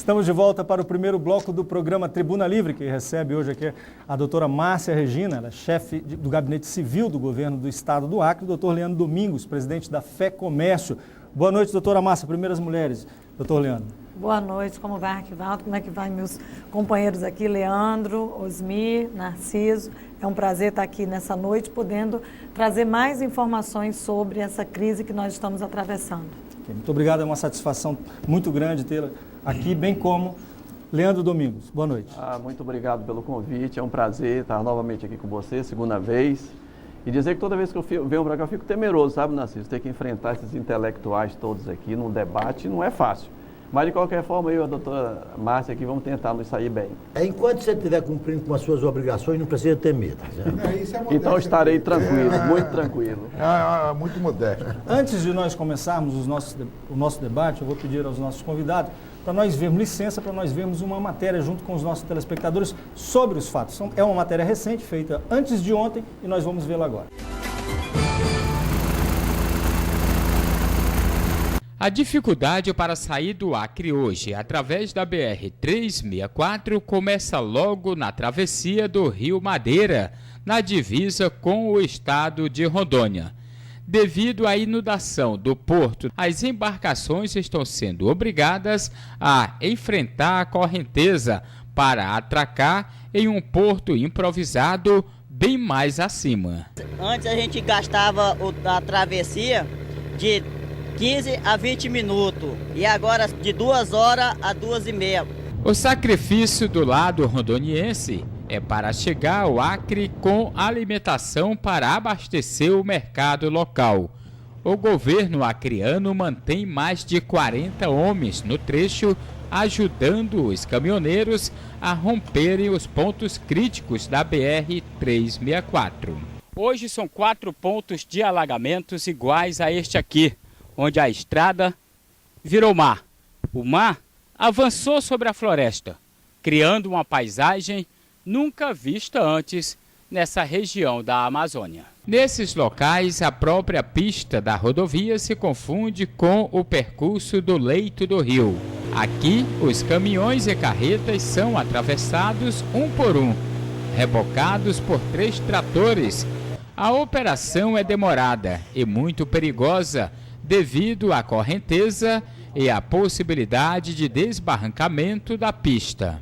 Estamos de volta para o primeiro bloco do programa Tribuna Livre, que recebe hoje aqui a doutora Márcia Regina, ela é chefe do Gabinete Civil do Governo do Estado do Acre, e o doutor Leandro Domingos, presidente da Fé Comércio. Boa noite, doutora Márcia, primeiras mulheres. Doutor Leandro. Boa noite, como vai, Arquivaldo? Como é que vai meus companheiros aqui, Leandro, Osmir, Narciso? É um prazer estar aqui nessa noite, podendo trazer mais informações sobre essa crise que nós estamos atravessando. Muito obrigado, é uma satisfação muito grande tê-la aqui, bem como Leandro Domingos. Boa noite. Muito obrigado pelo convite, é um prazer estar novamente aqui com você, segunda vez. E dizer que toda vez que eu venho para cá eu fico temeroso, sabe, Narciso? Ter que enfrentar esses intelectuais todos aqui num debate não é fácil. Mas de qualquer forma, eu e a doutora Márcia aqui vamos tentar nos sair bem. Enquanto você estiver cumprindo com as suas obrigações, não precisa ter medo. Então estarei tranquilo, muito tranquilo. Muito modesto. Antes de nós começarmos o nosso debate, eu vou pedir aos nossos convidados para nós vermos, licença, para nós vermos uma matéria junto com os nossos telespectadores sobre os fatos. É uma matéria recente, feita antes de ontem, e nós vamos vê-la agora. A dificuldade para sair do Acre hoje, através da BR-364, começa logo na travessia do Rio Madeira, na divisa com o estado de Rondônia. Devido à inundação do porto, as embarcações estão sendo obrigadas a enfrentar a correnteza para atracar em um porto improvisado bem mais acima. Antes a gente gastava a travessia de 15 a 20 minutos e agora de 2 horas a 2h30. O sacrifício do lado rondoniense é para chegar ao Acre com alimentação para abastecer o mercado local. O governo acreano mantém mais de 40 homens no trecho, ajudando os caminhoneiros a romperem os pontos críticos da BR-364. Hoje são 4 pontos de alagamentos iguais a este aqui, onde a estrada virou mar. O mar avançou sobre a floresta, criando uma paisagem nunca vista antes nessa região da Amazônia. Nesses locais, a própria pista da rodovia se confunde com o percurso do leito do rio. Aqui, os caminhões e carretas são atravessados um por um, rebocados por 3 tratores. A operação é demorada e muito perigosa, devido à correnteza e à possibilidade de desbarrancamento da pista.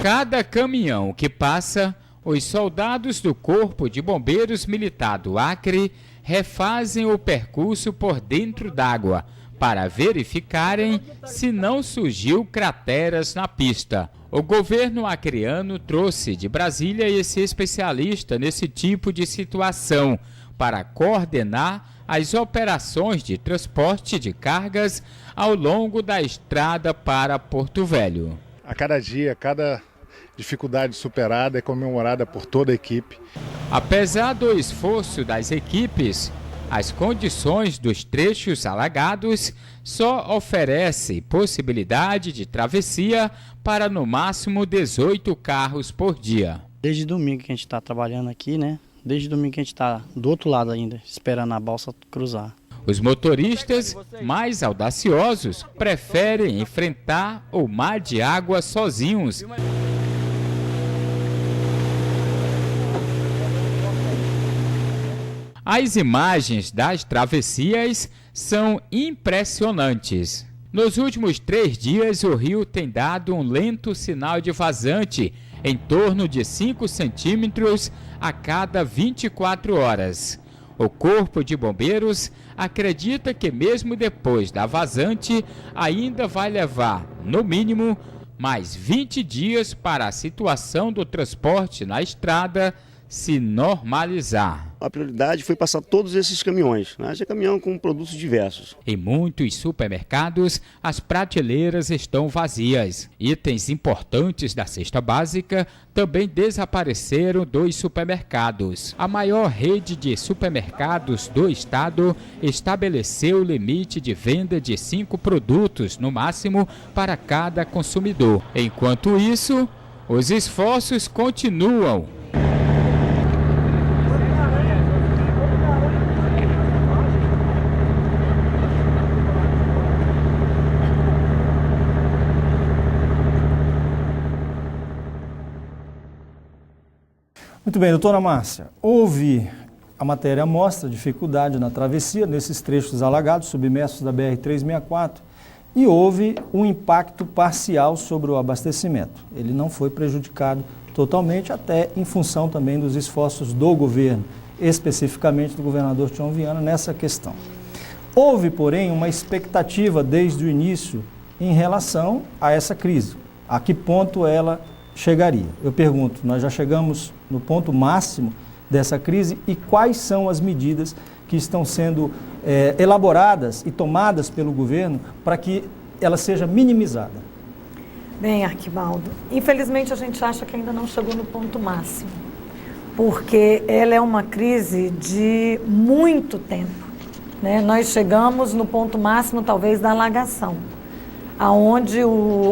Cada caminhão que passa, os soldados do Corpo de Bombeiros Militar do Acre refazem o percurso por dentro d'água para verificarem se não surgiu crateras na pista. O governo acreano trouxe de Brasília esse especialista nesse tipo de situação para coordenar as operações de transporte de cargas ao longo da estrada para Porto Velho. A cada dia, cada dificuldade superada é comemorada por toda a equipe. Apesar do esforço das equipes, as condições dos trechos alagados só oferecem possibilidade de travessia para no máximo 18 carros por dia. Desde domingo que a gente está trabalhando aqui, né? Desde domingo que a gente está do outro lado ainda, esperando a balsa cruzar. Os motoristas mais audaciosos preferem enfrentar o mar de água sozinhos. As imagens das travessias são impressionantes. Nos últimos 3 dias, o rio tem dado um lento sinal de vazante, em torno de 5 centímetros a cada 24 horas. O Corpo de Bombeiros acredita que mesmo depois da vazante, ainda vai levar, no mínimo, mais 20 dias para a situação do transporte na estrada se normalizar. A prioridade foi passar todos esses caminhões, né? Esse é caminhão com produtos diversos. Em muitos supermercados, as prateleiras estão vazias. Itens importantes da cesta básica também desapareceram dos supermercados. A maior rede de supermercados do estado estabeleceu o limite de venda de 5 produtos, no máximo, para cada consumidor. Enquanto isso, os esforços continuam. Muito bem, doutora Márcia, houve, a matéria mostra dificuldade na travessia, nesses trechos alagados, submersos da BR-364, e houve um impacto parcial sobre o abastecimento. Ele não foi prejudicado totalmente, até em função também dos esforços do governo, especificamente do governador Tião Viana, nessa questão. Houve, porém, uma expectativa desde o início em relação a essa crise. A que ponto ela chegaria? Eu pergunto, nós já chegamos no ponto máximo dessa crise e quais são as medidas que estão sendo elaboradas e tomadas pelo governo para que ela seja minimizada? Bem, Arquibaldo, infelizmente a gente acha que ainda não chegou no ponto máximo, porque ela é uma crise de muito tempo, né? Nós chegamos no ponto máximo talvez da alagação, aonde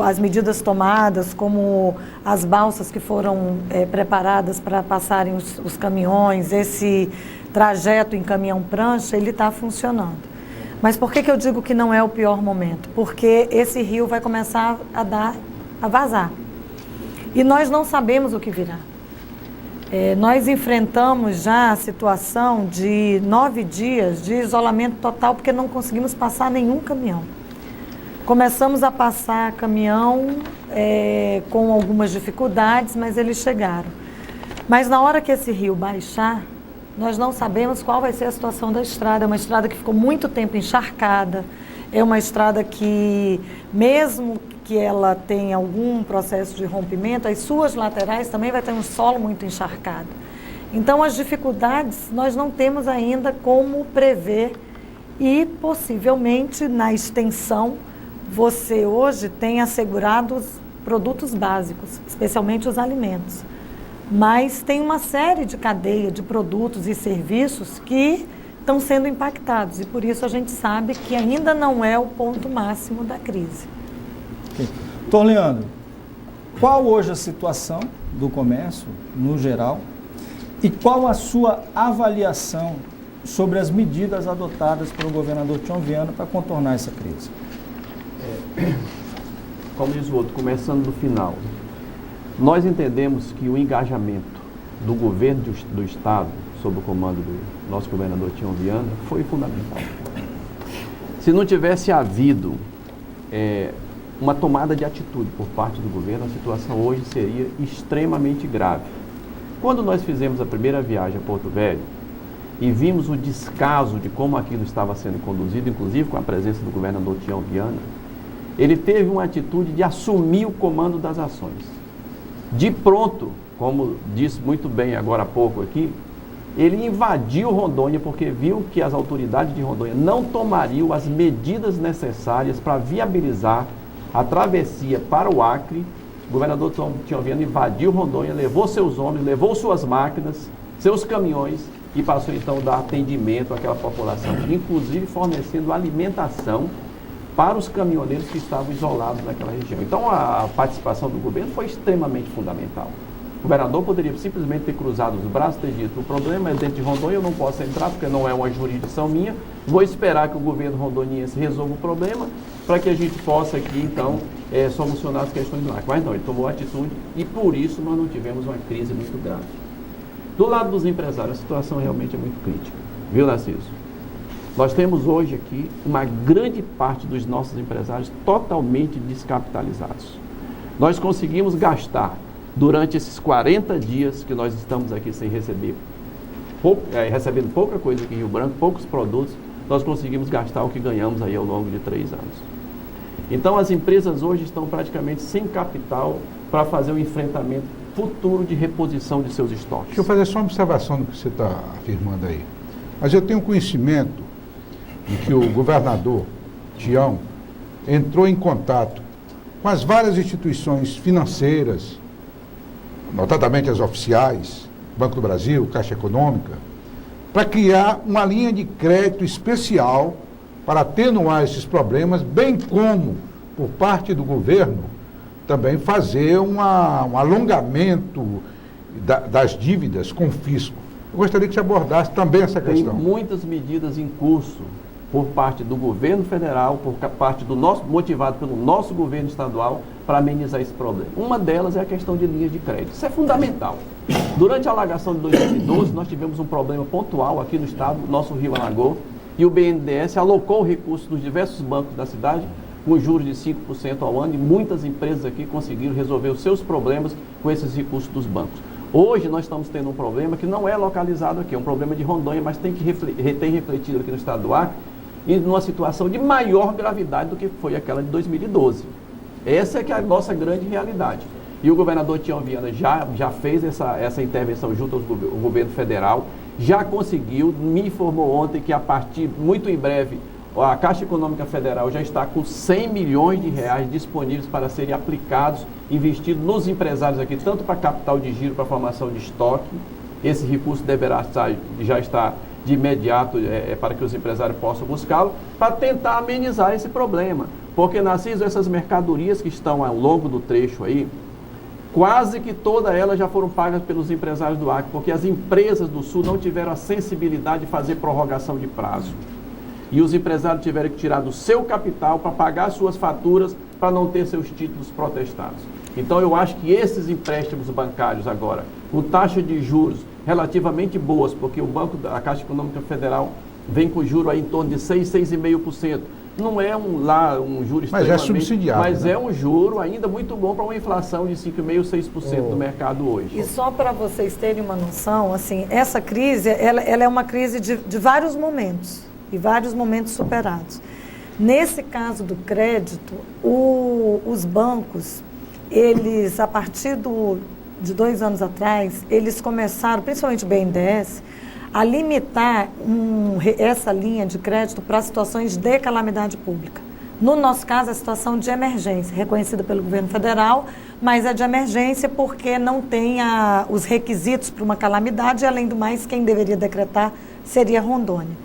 as medidas tomadas, como as balsas que foram preparadas para passarem os caminhões, esse trajeto em caminhão-prancha, ele está funcionando. Mas por que eu digo que não é o pior momento? Porque esse rio vai começar a vazar. E nós não sabemos o que virá. Nós enfrentamos já a situação de 9 dias de isolamento total, porque não conseguimos passar nenhum caminhão. Começamos a passar caminhão com algumas dificuldades, mas eles chegaram. Mas na hora que esse rio baixar, nós não sabemos qual vai ser a situação da estrada. É uma estrada que ficou muito tempo encharcada, é uma estrada que, mesmo que ela tenha algum processo de rompimento, as suas laterais também vai ter um solo muito encharcado. Então, as dificuldades nós não temos ainda como prever e, possivelmente, na extensão, você hoje tem assegurado os produtos básicos, especialmente os alimentos. Mas tem uma série de cadeia de produtos e serviços que estão sendo impactados. E por isso a gente sabe que ainda não é o ponto máximo da crise. Doutor Leandro, qual hoje a situação do comércio, no geral, e qual a sua avaliação sobre as medidas adotadas pelo governador Tião Viana para contornar essa crise? Como diz o outro, começando do final, nós entendemos que o engajamento do governo do Estado, sob o comando do nosso governador Tião Viana, foi fundamental. Se não tivesse havido uma tomada de atitude por parte do governo, a situação hoje seria extremamente grave. Quando nós fizemos a primeira viagem a Porto Velho e vimos o descaso de como aquilo estava sendo conduzido, inclusive com a presença do governador Tião Viana, ele teve uma atitude de assumir o comando das ações. De pronto, como disse muito bem agora há pouco aqui, ele invadiu Rondônia porque viu que as autoridades de Rondônia não tomariam as medidas necessárias para viabilizar a travessia para o Acre. O governador Tião Viana invadiu Rondônia, levou seus homens, levou suas máquinas, seus caminhões e passou então a dar atendimento àquela população, inclusive fornecendo alimentação para os caminhoneiros que estavam isolados naquela região. Então a participação do governo foi extremamente fundamental. O governador poderia simplesmente ter cruzado os braços e ter dito: o problema é dentro de Rondônia, eu não posso entrar porque não é uma jurisdição minha, vou esperar que o governo rondoniense resolva o problema para que a gente possa aqui então solucionar as questões do Acre. Mas não, ele tomou atitude e por isso nós não tivemos uma crise muito grave. Do lado dos empresários, a situação realmente é muito crítica, viu, Narciso? Nós temos hoje aqui uma grande parte dos nossos empresários totalmente descapitalizados. Nós conseguimos gastar, durante esses 40 dias que nós estamos aqui sem receber, recebendo pouca coisa aqui em Rio Branco, poucos produtos, nós conseguimos gastar o que ganhamos aí ao longo de 3 anos. Então as empresas hoje estão praticamente sem capital para fazer o enfrentamento futuro de reposição de seus estoques. Deixa eu fazer só uma observação do que você está afirmando aí. Mas eu tenho conhecimento de que o governador Tião entrou em contato com as várias instituições financeiras, notadamente as oficiais, Banco do Brasil, Caixa Econômica, para criar uma linha de crédito especial para atenuar esses problemas, bem como, por parte do governo, também fazer um alongamento das dívidas com o fisco. Eu gostaria que você abordasse também essa questão. Tem muitas medidas em curso por parte do governo federal, por parte do nosso, motivado pelo nosso governo estadual, para amenizar esse problema. Uma delas é a questão de linhas de crédito. Isso é fundamental. Durante a alagação de 2012, nós tivemos um problema pontual aqui no estado, nosso rio alagou, e o BNDES alocou recursos dos diversos bancos da cidade, com juros de 5% ao ano, e muitas empresas aqui conseguiram resolver os seus problemas com esses recursos dos bancos. Hoje nós estamos tendo um problema que não é localizado aqui, é um problema de Rondônia, mas tem refletido aqui no estado do Acre, e numa situação de maior gravidade do que foi aquela de 2012. Essa é que é a nossa grande realidade. E o governador Tião Viana já fez essa intervenção junto ao governo federal, já conseguiu, me informou ontem que a partir, muito em breve, a Caixa Econômica Federal já está com 100 milhões de reais disponíveis para serem aplicados, investidos nos empresários aqui, tanto para capital de giro, para formação de estoque. Esse recurso deverá já estar de imediato para que os empresários possam buscá-lo, para tentar amenizar esse problema. Porque, Narciso, essas mercadorias que estão ao longo do trecho aí, quase que todas elas já foram pagas pelos empresários do Acre, porque as empresas do Sul não tiveram a sensibilidade de fazer prorrogação de prazo. E os empresários tiveram que tirar do seu capital para pagar suas faturas, para não ter seus títulos protestados. Então, eu acho que esses empréstimos bancários agora, com taxa de juros relativamente boas, porque o Banco da Caixa Econômica Federal vem com juro aí em torno de 6,5%. Não é um juro extremamente... Mas é subsidiado. Mas né? é um juro ainda muito bom para uma inflação de 5,5%, 6% no mercado hoje. E só para vocês terem uma noção, assim, essa crise, ela é uma crise de vários momentos, e vários momentos superados. Nesse caso do crédito, os bancos, eles, a partir de 2 anos atrás, eles começaram, principalmente o BNDES, a limitar essa linha de crédito para situações de calamidade pública. No nosso caso, a situação de emergência, reconhecida pelo governo federal, mas é de emergência porque não tem os requisitos para uma calamidade, e além do mais, quem deveria decretar seria Rondônia.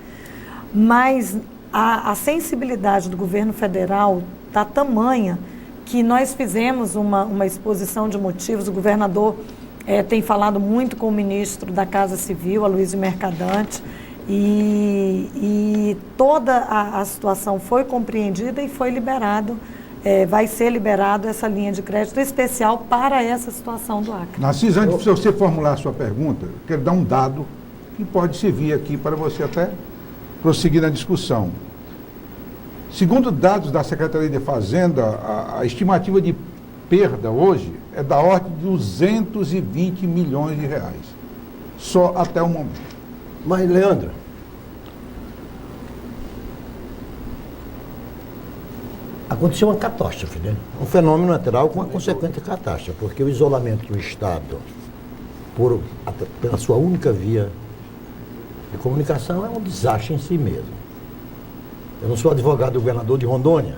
Mas a sensibilidade do governo federal está tamanha que nós fizemos uma exposição de motivos. O governador tem falado muito com o ministro da Casa Civil, Aloysio Mercadante, e toda a situação foi compreendida e foi liberado, vai ser liberado essa linha de crédito especial para essa situação do Acre. Narciso, antes de você formular a sua pergunta, eu quero dar um dado que pode servir aqui para você até prosseguir na discussão. Segundo dados da Secretaria de Fazenda, a estimativa de perda hoje é da ordem de 220 milhões de reais, só até o momento. Mas, Leandro, aconteceu uma catástrofe, né? Um fenômeno natural com uma consequente catástrofe, porque o isolamento do Estado pela sua única via de comunicação é um desastre em si mesmo. Eu não sou advogado do governador de Rondônia,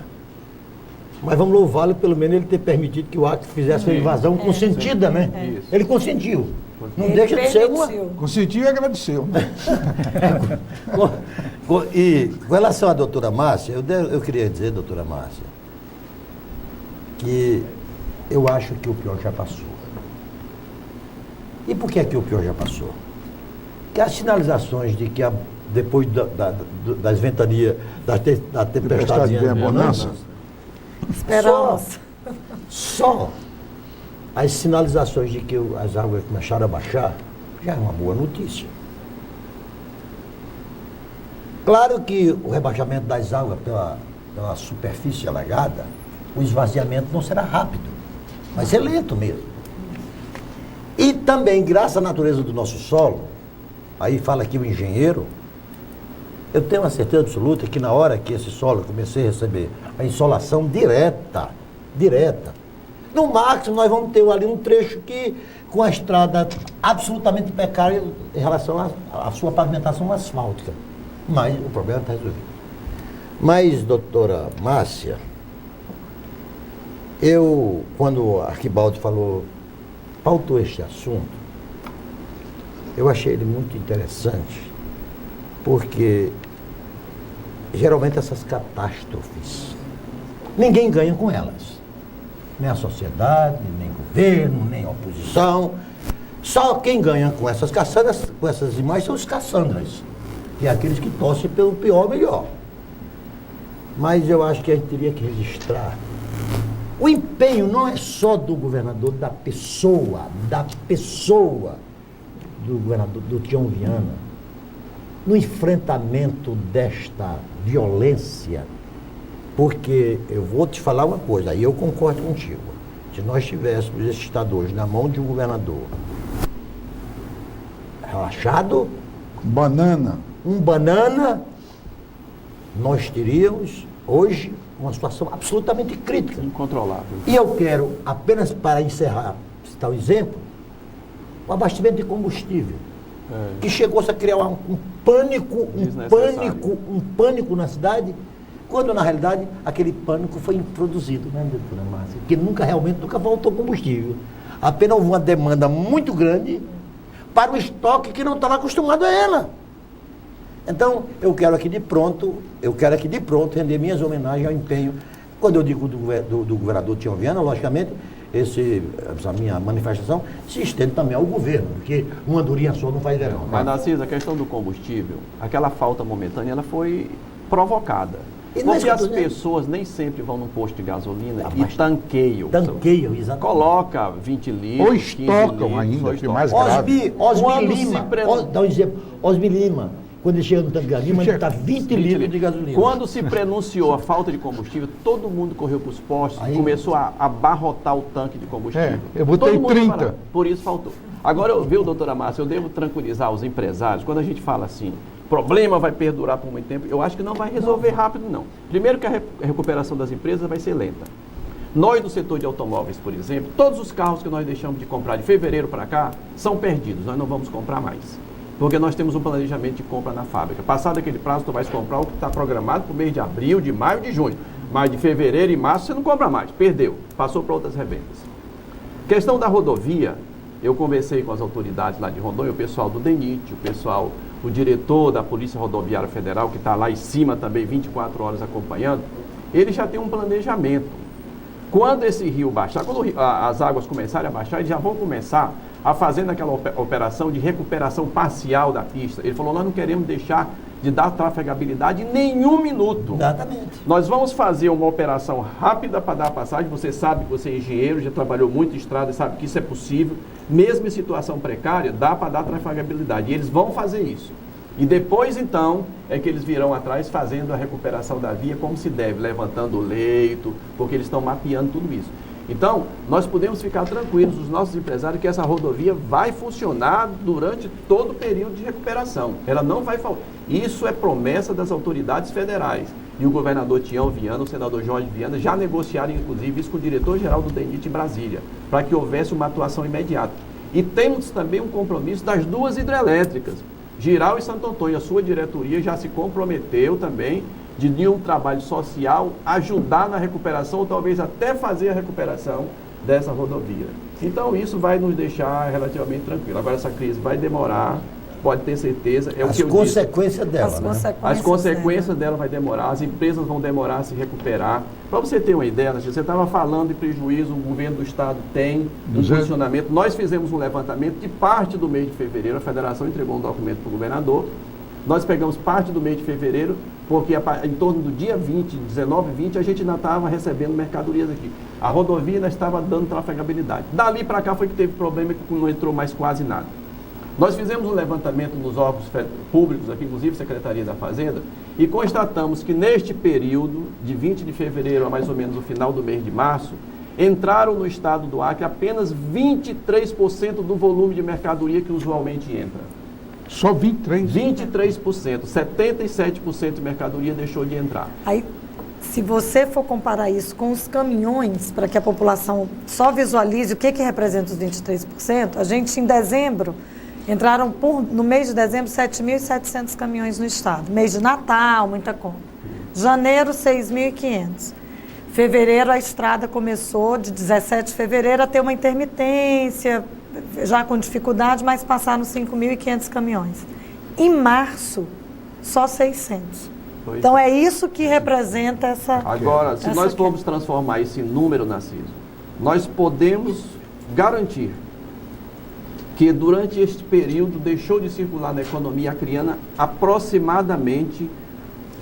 mas vamos louvá-lo pelo menos ele ter permitido que o Acre fizesse uma invasão consentida, né? Isso. Ele consentiu. Não deixa de ser uma... Consentiu e agradeceu. E com relação à doutora Márcia, eu queria dizer, doutora Márcia, que eu acho que o pior já passou. E por que o pior já passou? Porque as sinalizações de que depois das ventanias, da tempestade de bonança, só as sinalizações de que as águas começaram a baixar já é uma boa notícia. Claro que o rebaixamento das águas pela superfície alagada, o esvaziamento não será rápido, mas é lento mesmo. E também, graças à natureza do nosso solo, aí fala aqui o engenheiro, eu tenho uma certeza absoluta que na hora que esse solo comecei a receber a insolação direta, no máximo nós vamos ter ali um trecho com a estrada absolutamente precária em relação à sua pavimentação asfáltica. Mas o problema está resolvido. Mas, doutora Márcia, quando o Arquibaldo pautou este assunto, eu achei ele muito interessante, porque geralmente essas catástrofes, ninguém ganha com elas. Nem a sociedade, nem governo, nem a oposição. Só quem ganha com essas caçandas, com essas imagens, são os caçandras. Que é aqueles que torcem pelo pior ou melhor. Mas eu acho que a gente teria que registrar. O empenho não é só do governador, da pessoa do governador, do Tião Viana, no enfrentamento desta violência, porque eu vou te falar uma coisa, aí eu concordo contigo. Se nós tivéssemos esse estado hoje na mão de um governador relaxado, um banana, nós teríamos hoje uma situação absolutamente crítica. Incontrolável. E eu quero, apenas para encerrar, citar um exemplo, o abastecimento de combustível, que chegou-se a criar um pânico na cidade, quando na realidade aquele pânico foi introduzido, né, doutora Márcia? Que nunca faltou combustível. Apenas houve uma demanda muito grande para o estoque que não estava acostumado a ela. Então, eu quero aqui de pronto render minhas homenagens ao empenho. Quando eu digo do governador Tião Viana, logicamente, essa minha manifestação se estende também ao governo, porque uma andorinha só não faz verão. Mas, Narciso, a questão do combustível, aquela falta momentânea, ela foi provocada. Porque as pessoas nem sempre vão num posto de gasolina e tanqueiam. Tanqueiam, exatamente. Coloca 20 litros, ou estocam ainda, que é mais grave. Osmi Lima, quando ele chega no tanque de gasolina, ele está 20 litros de gasolina. Quando se prenunciou a falta de combustível, todo mundo correu para os postos e começou a abarrotar o tanque de combustível. Eu botei 30. Por isso faltou. Agora, viu, doutora Márcia, eu devo tranquilizar os empresários, quando a gente fala assim, o problema vai perdurar por muito tempo, eu acho que não vai resolver rápido, não. Primeiro que a recuperação das empresas vai ser lenta. Nós, do setor de automóveis, por exemplo, todos os carros que nós deixamos de comprar de fevereiro para cá são perdidos, nós não vamos comprar mais. Porque nós temos um planejamento de compra na fábrica. Passado aquele prazo, tu vai comprar o que está programado para o mês de abril, de maio, de junho. Mas de fevereiro e março você não compra mais, perdeu, passou para outras revendas. Questão da rodovia, eu conversei com as autoridades lá de Rondônia, o pessoal do DENIT, o diretor da Polícia Rodoviária Federal, que está lá em cima também 24 horas acompanhando, ele já tem um planejamento. Quando esse rio baixar, quando as águas começarem a baixar, eles já vão começar a fazer aquela operação de recuperação parcial da pista. Ele falou, nós não queremos deixar de dar trafegabilidade em nenhum minuto. Exatamente. Nós vamos fazer uma operação rápida para dar passagem. Você sabe que você é engenheiro, já trabalhou muito em estrada e sabe que isso é possível. Mesmo em situação precária, dá para dar trafegabilidade. E eles vão fazer isso. E depois, então, é que eles virão atrás fazendo a recuperação da via como se deve, levantando o leito, porque eeles estão mapeando tudo isso. Então, nós podemos ficar tranquilos, os nossos empresários, que essa rodovia vai funcionar durante todo o período de recuperação. Ela não vai faltar. Isso é promessa das autoridades federais. E o governador Tião Viana, o senador Jorge Viana, já negociaram, inclusive, isso com o diretor-geral do DENIT em Brasília, para que houvesse uma atuação imediata. E temos também um compromisso das duas hidrelétricas. Giral e Santo Antônio, a sua diretoria já se comprometeu também de um trabalho social, ajudar na recuperação, ou talvez até fazer a recuperação dessa rodovia. Então, isso vai nos deixar relativamente tranquilos. Agora, essa crise vai demorar, pode ter certeza. As consequências dela. As consequências dela vai demorar, as empresas vão demorar a se recuperar. Para você ter uma ideia, você estava falando de prejuízo, o governo do Estado tem um funcionamento. Nós fizemos um levantamento de parte do mês de fevereiro, a Federação entregou um documento para o governador. Nós pegamos parte do mês de fevereiro, porque em torno do dia 20, 19 e 20, a gente ainda estava recebendo mercadorias aqui. A rodovia ainda estava dando trafegabilidade. Dali para cá foi que teve problema, que não entrou mais quase nada. Nós fizemos um levantamento nos órgãos públicos, aqui inclusive Secretaria da Fazenda, e constatamos que neste período, de 20 de fevereiro a mais ou menos o final do mês de março, entraram no estado do Acre apenas 23% do volume de mercadoria que usualmente entra. Só 23%? 23%. 77% de mercadoria deixou de entrar. Aí, se você for comparar isso com os caminhões, para que a população só visualize o que representa os 23%, a gente, em dezembro, entraram no mês de dezembro 7.700 caminhões no estado. Mês de Natal, muita compra. Janeiro, 6.500. Fevereiro, a estrada começou, de 17 de fevereiro, a ter uma intermitência, já com dificuldade, mas passaram 5.500 caminhões. Em março, só 600. Então, é isso que representa essa... Agora, se nós formos transformar esse número, Narciso, nós podemos garantir que durante este período deixou de circular na economia acreana aproximadamente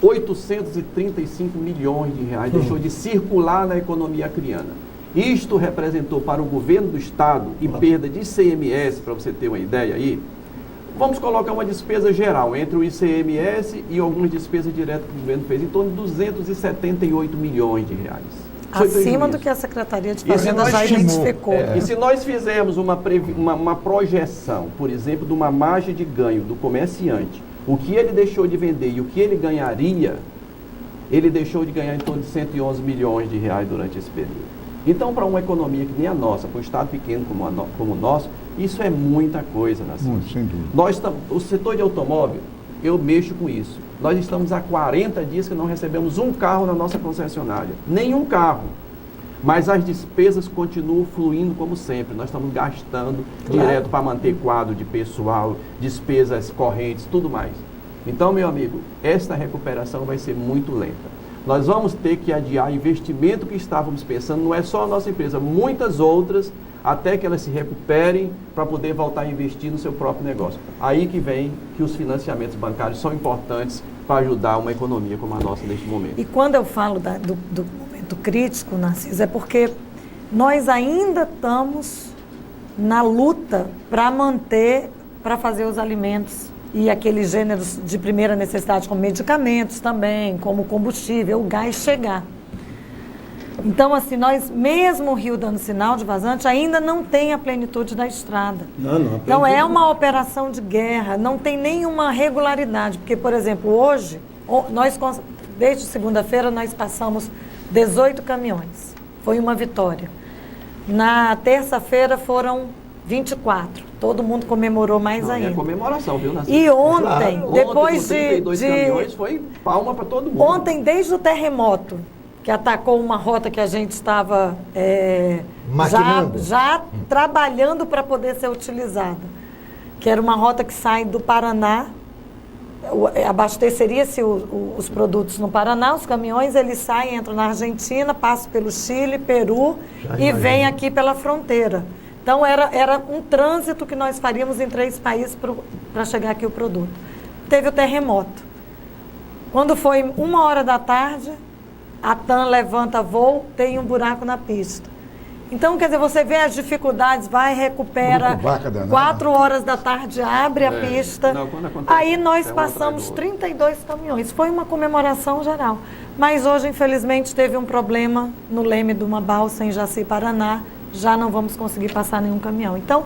835 milhões de reais, deixou de circular na economia acreana. Isto representou para o governo do estado, em perda de ICMS, para você ter uma ideia aí, Vamos colocar uma despesa geral, entre o ICMS e algumas despesas diretas que o governo fez, em torno de 278 milhões de reais. Acima do que a Secretaria de Fazenda já identificou. E se nós fizermos uma projeção, por exemplo, de uma margem de ganho do comerciante, o que ele deixou de vender e o que ele ganharia, ele deixou de ganhar em torno de 111 milhões de reais durante esse período. Então, para uma economia que nem a nossa, para um estado pequeno como o nosso, isso é muita coisa, Muito, sem dúvida. O setor de automóvel, eu mexo com isso. Nós estamos há 40 dias que não recebemos um carro na nossa concessionária. Nenhum carro. Mas as despesas continuam fluindo como sempre. Nós estamos gastando direto para manter quadro de pessoal, despesas correntes, tudo mais. Então, meu amigo, esta recuperação vai ser muito lenta. Nós vamos ter que adiar investimento que estávamos pensando, não é só a nossa empresa, muitas outras, até que elas se recuperem para poder voltar a investir no seu próprio negócio. Aí que vem que os financiamentos bancários são importantes para ajudar uma economia como a nossa neste momento. E quando eu falo do momento crítico, Narciso, é porque nós ainda estamos na luta para manter, para fazer os alimentos e aqueles gêneros de primeira necessidade, como medicamentos também, como combustível, o gás chegar. Então, assim, nós, mesmo o Rio dando sinal de vazante, ainda não tem a plenitude da estrada. Então, é uma operação de guerra, não tem nenhuma regularidade. Porque, por exemplo, hoje, desde segunda-feira, nós passamos 18 caminhões. Foi uma vitória. Na terça-feira foram 24. Todo mundo comemorou mais ainda. É comemoração, viu, Narciso? E ontem, depois ontem, com 32 caminhões, foi palma para todo mundo. Ontem, desde o terremoto, que atacou uma rota que a gente estava já trabalhando para poder ser utilizada, que era uma rota que sai do Paraná, abasteceria-se os produtos no Paraná, os caminhões, eles saem, entram na Argentina, passam pelo Chile, Peru e vêm aqui pela fronteira. Então, era um trânsito que nós faríamos em 3 países para chegar aqui o produto. Teve o terremoto. Quando foi 1h da tarde, a TAM levanta voo, tem um buraco na pista. Então, quer dizer, você vê as dificuldades, vai, recupera, 4 horas da tarde, abre a pista. Aí nós passamos 32 caminhões. Foi uma comemoração geral. Mas hoje, infelizmente, teve um problema no leme de uma balsa em Jaci, Paraná. Já não vamos conseguir passar nenhum caminhão. Então,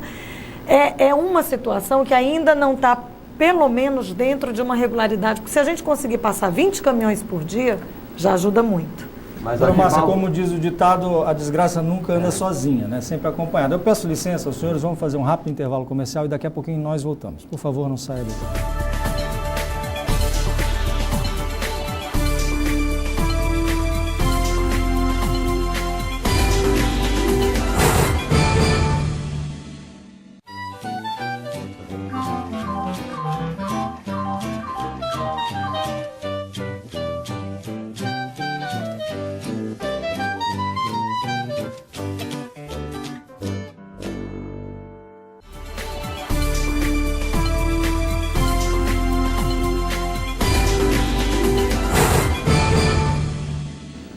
é uma situação que ainda não está, pelo menos, dentro de uma regularidade. Porque se a gente conseguir passar 20 caminhões por dia, já ajuda muito. Mas, Márcia, como diz o ditado, a desgraça nunca anda sozinha, né? Sempre acompanhada. Eu peço licença aos senhores, vamos fazer um rápido intervalo comercial e daqui a pouquinho nós voltamos. Por favor, não saia daqui.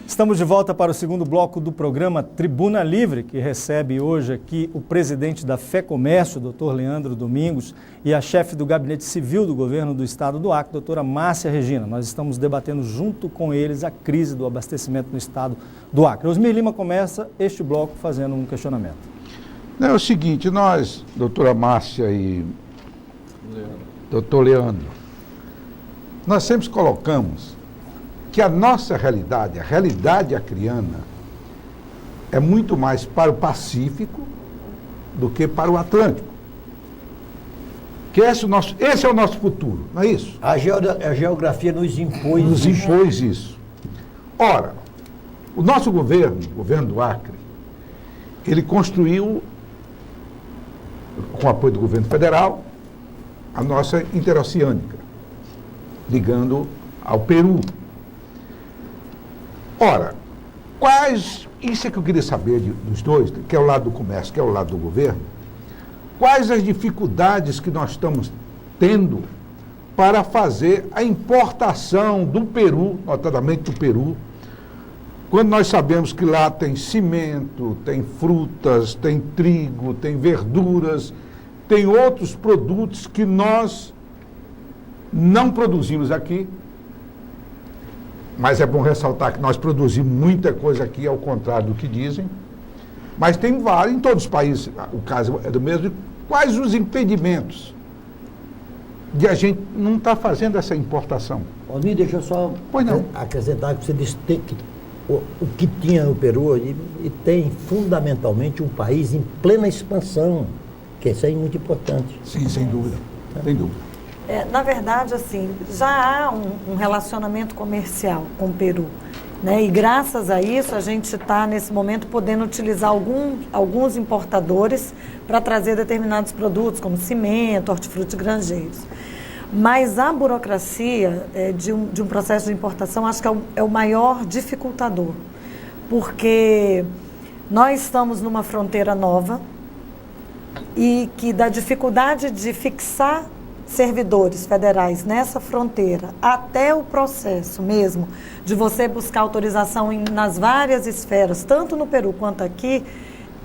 Estamos de volta para o segundo bloco do programa Tribuna Livre, que recebe hoje aqui o presidente da FEComércio, doutor Leandro Domingos, e a chefe do Gabinete Civil do Governo do Estado do Acre, doutora Márcia Regina. Nós estamos debatendo junto com eles a crise do abastecimento no Estado do Acre. Osmir Lima começa este bloco fazendo um questionamento. É o seguinte, nós, doutora Márcia e doutor Leandro, nós sempre colocamos que a nossa realidade, a realidade acreana, é muito mais para o Pacífico do que para o Atlântico. Que esse é o nosso futuro, não é isso? A geografia nos impôs isso. Ora, o nosso governo, o governo do Acre, ele construiu, com o apoio do governo federal, a nossa interoceânica, ligando ao Peru. Ora, isso é que eu queria saber dos dois, que é o lado do comércio, que é o lado do governo, quais as dificuldades que nós estamos tendo para fazer a importação do Peru, notadamente do Peru, quando nós sabemos que lá tem cimento, tem frutas, tem trigo, tem verduras, tem outros produtos que nós não produzimos aqui, mas é bom ressaltar que nós produzimos muita coisa aqui, ao contrário do que dizem, mas tem vários, em todos os países, o caso é do mesmo. Quais os impedimentos de a gente não estar fazendo essa importação? Osmir, deixa eu só acrescentar que você disse que o que tinha no Peru e tem fundamentalmente um país em plena expansão, que isso é muito importante. Sim, sem dúvida, sem dúvida. Na verdade, assim, já há um relacionamento comercial com o Peru, né? E graças a isso a gente está nesse momento podendo utilizar alguns importadores para trazer determinados produtos, como cimento, hortifruti grangeiros. Mas a burocracia de um processo de importação, acho que é o maior dificultador, porque nós estamos numa fronteira nova e que da dificuldade de fixar servidores federais nessa fronteira, até o processo mesmo de você buscar autorização nas várias esferas, tanto no Peru quanto aqui,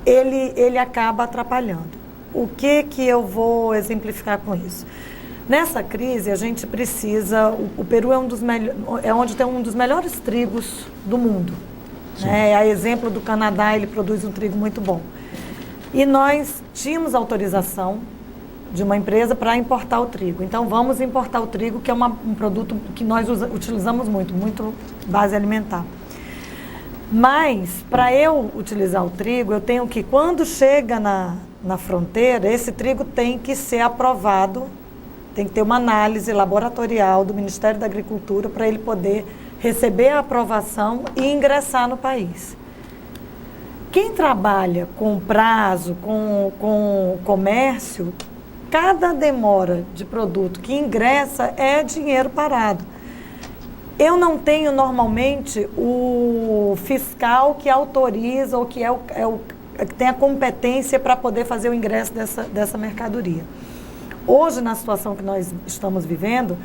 ele acaba atrapalhando. O que eu vou exemplificar com isso? Nessa crise, a gente precisa... O Peru é onde tem um dos melhores trigos do mundo. Né? A exemplo do Canadá, ele produz um trigo muito bom. E nós tínhamos autorização de uma empresa para importar o trigo. Então, vamos importar o trigo, que é um produto que nós utilizamos muito base alimentar. Mas, para eu utilizar o trigo, eu tenho que, quando chega na fronteira, esse trigo tem que ser aprovado, tem que ter uma análise laboratorial do Ministério da Agricultura para ele poder receber a aprovação e ingressar no país. Quem trabalha com prazo, com comércio, cada demora de produto que ingressa é dinheiro parado. Eu não tenho normalmente o fiscal que autoriza ou que que tem a competência para poder fazer o ingresso dessa mercadoria. Hoje, na situação que nós estamos vivendo,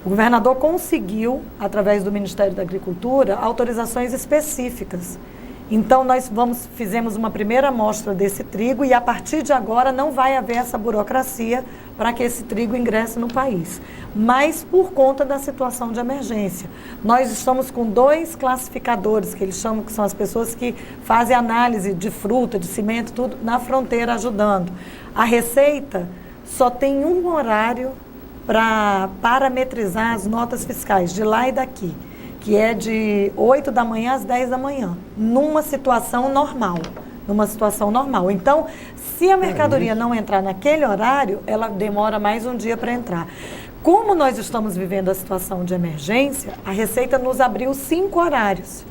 o governador conseguiu, através do Ministério da Agricultura, autorizações específicas. Então, nós fizemos uma primeira amostra desse trigo e, a partir de agora, não vai haver essa burocracia para que esse trigo ingresse no país. Mas por conta da situação de emergência. Nós estamos com 2 classificadores, que eles chamam, que são as pessoas que fazem análise de fruta, de cimento, tudo, na fronteira ajudando. A Receita só tem um horário para parametrizar as notas fiscais, de lá e daqui, que é de 8 da manhã às 10 da manhã, numa situação normal. Então, se a mercadoria não entrar naquele horário, ela demora mais um dia para entrar. Como nós estamos vivendo a situação de emergência, a Receita nos abriu 5 horários.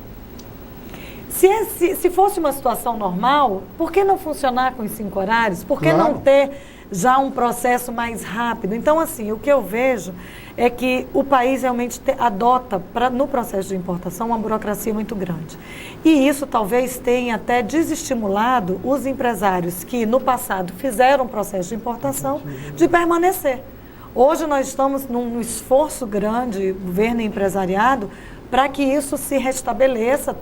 Se fosse uma situação normal, por que não funcionar com os 5 horários? Por que não ter já um processo mais rápido? Então, assim, o que eu vejo é que o país realmente adota, no processo de importação, uma burocracia muito grande. E isso talvez tenha até desestimulado os empresários que, no passado, fizeram um processo de importação, de permanecer. Hoje nós estamos num esforço grande, governo e empresariado, para que isso se restabeleça.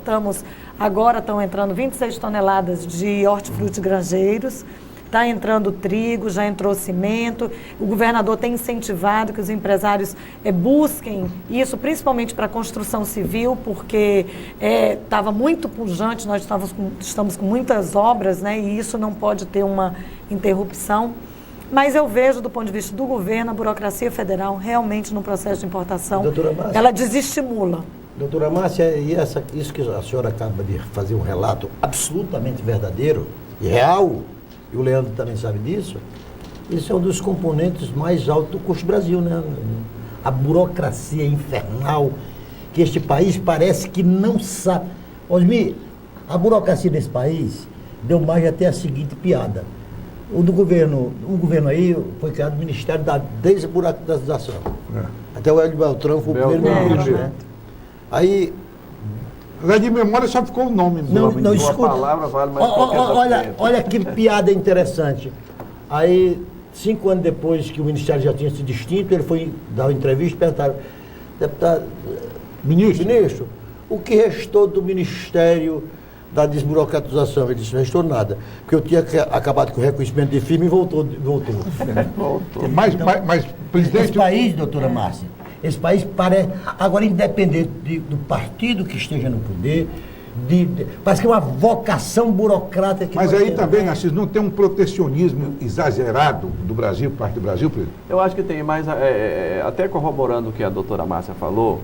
Agora estão entrando 26 toneladas de hortifruti grangeiros, está entrando trigo, já entrou cimento. O governador tem incentivado que os empresários busquem isso, principalmente para a construção civil, porque estava muito pujante, nós estamos com muitas obras, né, e isso não pode ter uma interrupção. Mas eu vejo, do ponto de vista do governo, a burocracia federal realmente no processo de importação, ela desestimula. Doutora Márcia, e isso que a senhora acaba de fazer um relato absolutamente verdadeiro e real, e o Leandro também sabe disso, isso é um dos componentes mais altos do custo do Brasil, né? A burocracia infernal, que este país parece que não sabe. Osmir, a burocracia desse país deu mais até a seguinte piada. Um governo aí foi criado o Ministério da Desburocratização. Até o Hélio Beltrão foi o primeiro-ministro, né? Aí... De memória só ficou o nome. Não escuta. Uma palavra vale mais que olha que piada interessante. Aí, 5 anos depois que o Ministério já tinha sido extinto, ele foi dar uma entrevista e perguntaram: deputado, ministro, o que restou do Ministério da desburocratização. Ele disse, não restou nada. Porque eu tinha acabado com o reconhecimento de firma e voltou. Mas, presidente... Esse país, doutora Márcia, esse país parece... Agora, independente do partido que esteja no poder, parece que é uma vocação burocrática. Mas aí também, Narciso, não tem um protecionismo exagerado do Brasil, parte do Brasil, presidente? Eu acho que tem, mas até corroborando o que a doutora Márcia falou,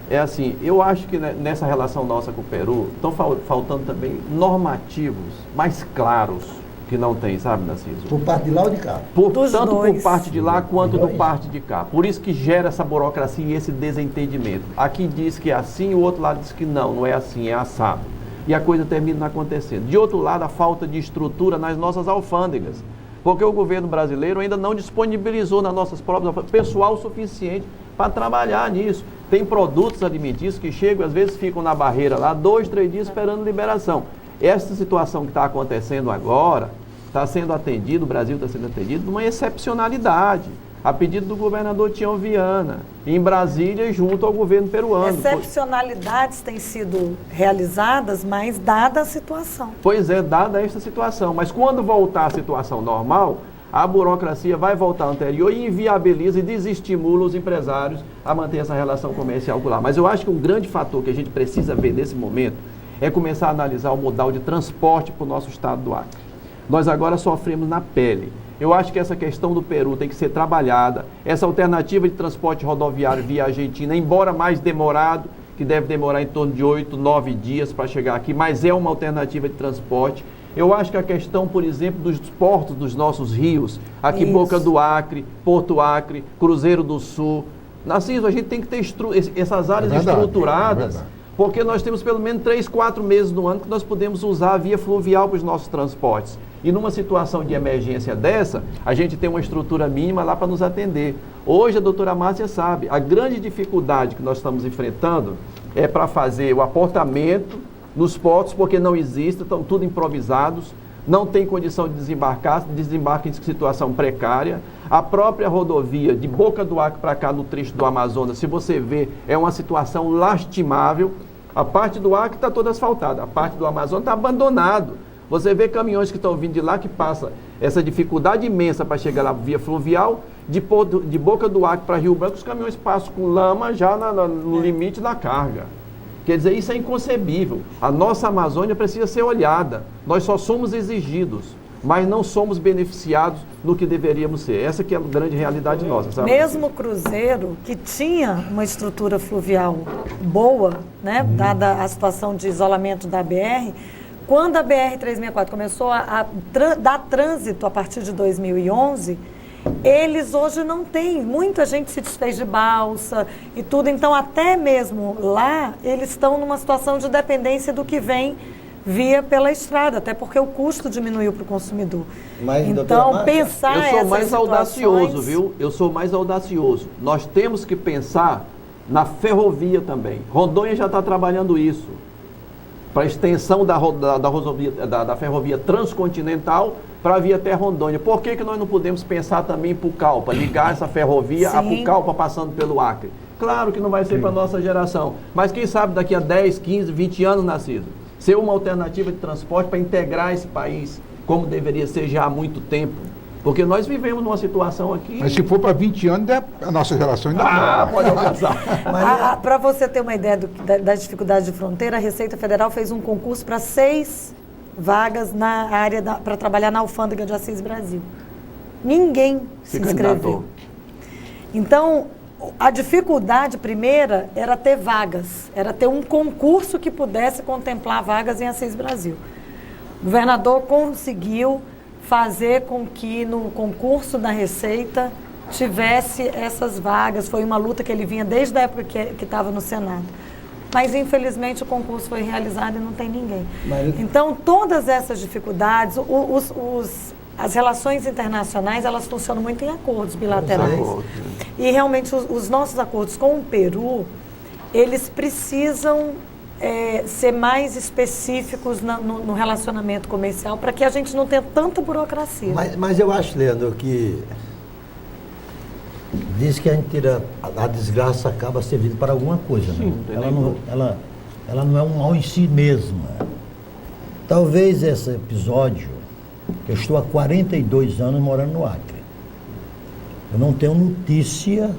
é assim, eu acho que nessa relação nossa com o Peru, estão faltando também normativos mais claros que não tem, sabe, Narciso? Por parte de lá ou de cá? Tanto por parte de lá quanto do parte de cá. Por isso que gera essa burocracia e esse desentendimento. Aqui diz que é assim, o outro lado diz que não é assim, é assado. E a coisa termina acontecendo. De outro lado, a falta de estrutura nas nossas alfândegas. Porque o governo brasileiro ainda não disponibilizou nas nossas próprias alfândegas pessoal suficiente para trabalhar nisso. Tem produtos alimentícios que chegam, às vezes ficam na barreira lá 2, 3 dias esperando liberação. Essa situação que está acontecendo agora, está sendo atendido, o Brasil está sendo atendido numa excepcionalidade, a pedido do governador Tião Viana, em Brasília e junto ao governo peruano. Excepcionalidades têm sido realizadas, mas dada a situação. Pois é, dada esta situação. Mas quando voltar à situação normal, a burocracia vai voltar ao anterior e inviabiliza e desestimula os empresários a manter essa relação comercial com lá. Mas eu acho que um grande fator que a gente precisa ver nesse momento é começar a analisar o modal de transporte para o nosso estado do Acre. Nós agora sofremos na pele. Eu acho que essa questão do Peru tem que ser trabalhada. Essa alternativa de transporte rodoviário via Argentina, embora mais demorado, que deve demorar em torno de 8, 9 dias para chegar aqui, mas é uma alternativa de transporte. Eu acho que a questão, por exemplo, dos portos dos nossos rios, aqui Boca do Acre, Porto Acre, Cruzeiro do Sul. Narciso, a gente tem que ter essas áreas estruturadas. Porque nós temos pelo menos 3, 4 meses no ano que nós podemos usar a via fluvial para os nossos transportes. E numa situação de emergência dessa, a gente tem uma estrutura mínima lá para nos atender. Hoje a doutora Márcia sabe, a grande dificuldade que nós estamos enfrentando é para fazer o aportamento nos portos, porque não existe, estão tudo improvisados, não tem condição de desembarcar, desembarca em situação precária. A própria rodovia de Boca do Acre para cá, no trecho do Amazonas, se você ver, é uma situação lastimável. A parte do Acre está toda asfaltada, a parte do Amazonas está abandonado. Você vê caminhões que estão vindo de lá, que passa essa dificuldade imensa para chegar lá via fluvial, de Boca do Acre para Rio Branco, os caminhões passam com lama já no limite da carga. Quer dizer, isso é inconcebível. A nossa Amazônia precisa ser olhada. Nós só somos exigidos, mas não somos beneficiados no que deveríamos ser. Essa que é a grande realidade nossa, sabe? Mesmo o Cruzeiro, que tinha uma estrutura fluvial boa, né, dada a situação de isolamento da BR, quando a BR-364 começou a dar trânsito a partir de 2011, eles hoje não têm, muita gente se desfez de balsa e tudo, então até mesmo lá eles estão numa situação de dependência do que vem via pela estrada, até porque o custo diminuiu para o consumidor. Mas, então, pensar eu sou mais audacioso, viu? Eu sou mais audacioso. Nós temos que pensar na ferrovia também. Rondônia já está trabalhando isso. Para a extensão da ferrovia transcontinental para vir até Rondônia. Por que nós não podemos pensar também em Pucallpa, ligar essa ferrovia a Pucallpa passando pelo Acre? Claro que não vai ser para a nossa geração, mas quem sabe daqui a 10, 15, 20 anos, Narciso, ser uma alternativa de transporte para integrar esse país, como deveria ser já há muito tempo. Porque nós vivemos numa situação aqui... Mas se for para 20 anos, a nossa geração ainda pode alcançar. Para você ter uma ideia das dificuldades de fronteira, a Receita Federal fez um concurso para 6 vagas na área para trabalhar na alfândega de Assis Brasil. Ninguém se inscreveu. Então, a dificuldade primeira era ter vagas, era ter um concurso que pudesse contemplar vagas em Assis Brasil. O governador conseguiu fazer com que no concurso da Receita tivesse essas vagas. Foi uma luta que ele vinha desde a época que estava no Senado. Mas, infelizmente, o concurso foi realizado e não tem ninguém. Então, todas essas dificuldades, as relações internacionais, elas funcionam muito em acordos bilaterais. E, realmente, os nossos acordos com o Peru, eles precisam ser mais específicos no relacionamento comercial para que a gente não tenha tanta burocracia. Mas eu acho, Leandro, que diz que a desgraça acaba servindo para alguma coisa. Sim, né? Ela não é um mal em si mesma. Talvez esse episódio, eu estou há 42 anos morando no Acre. Eu não tenho notícia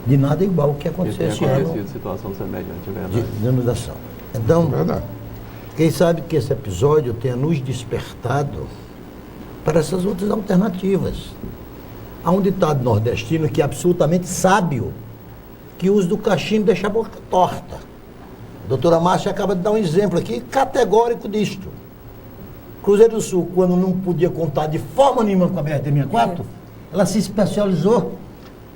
de nada igual o que aconteceu esse ano. Situação semelhante, é verdade. De inundação. Então, quem sabe que esse episódio tenha nos despertado para essas outras alternativas. Há um ditado nordestino que é absolutamente sábio, que o uso do cachimbo deixa a boca torta. A doutora Márcia acaba de dar um exemplo aqui categórico disto. Cruzeiro do Sul, quando não podia contar de forma nenhuma com a BR-64, ela se especializou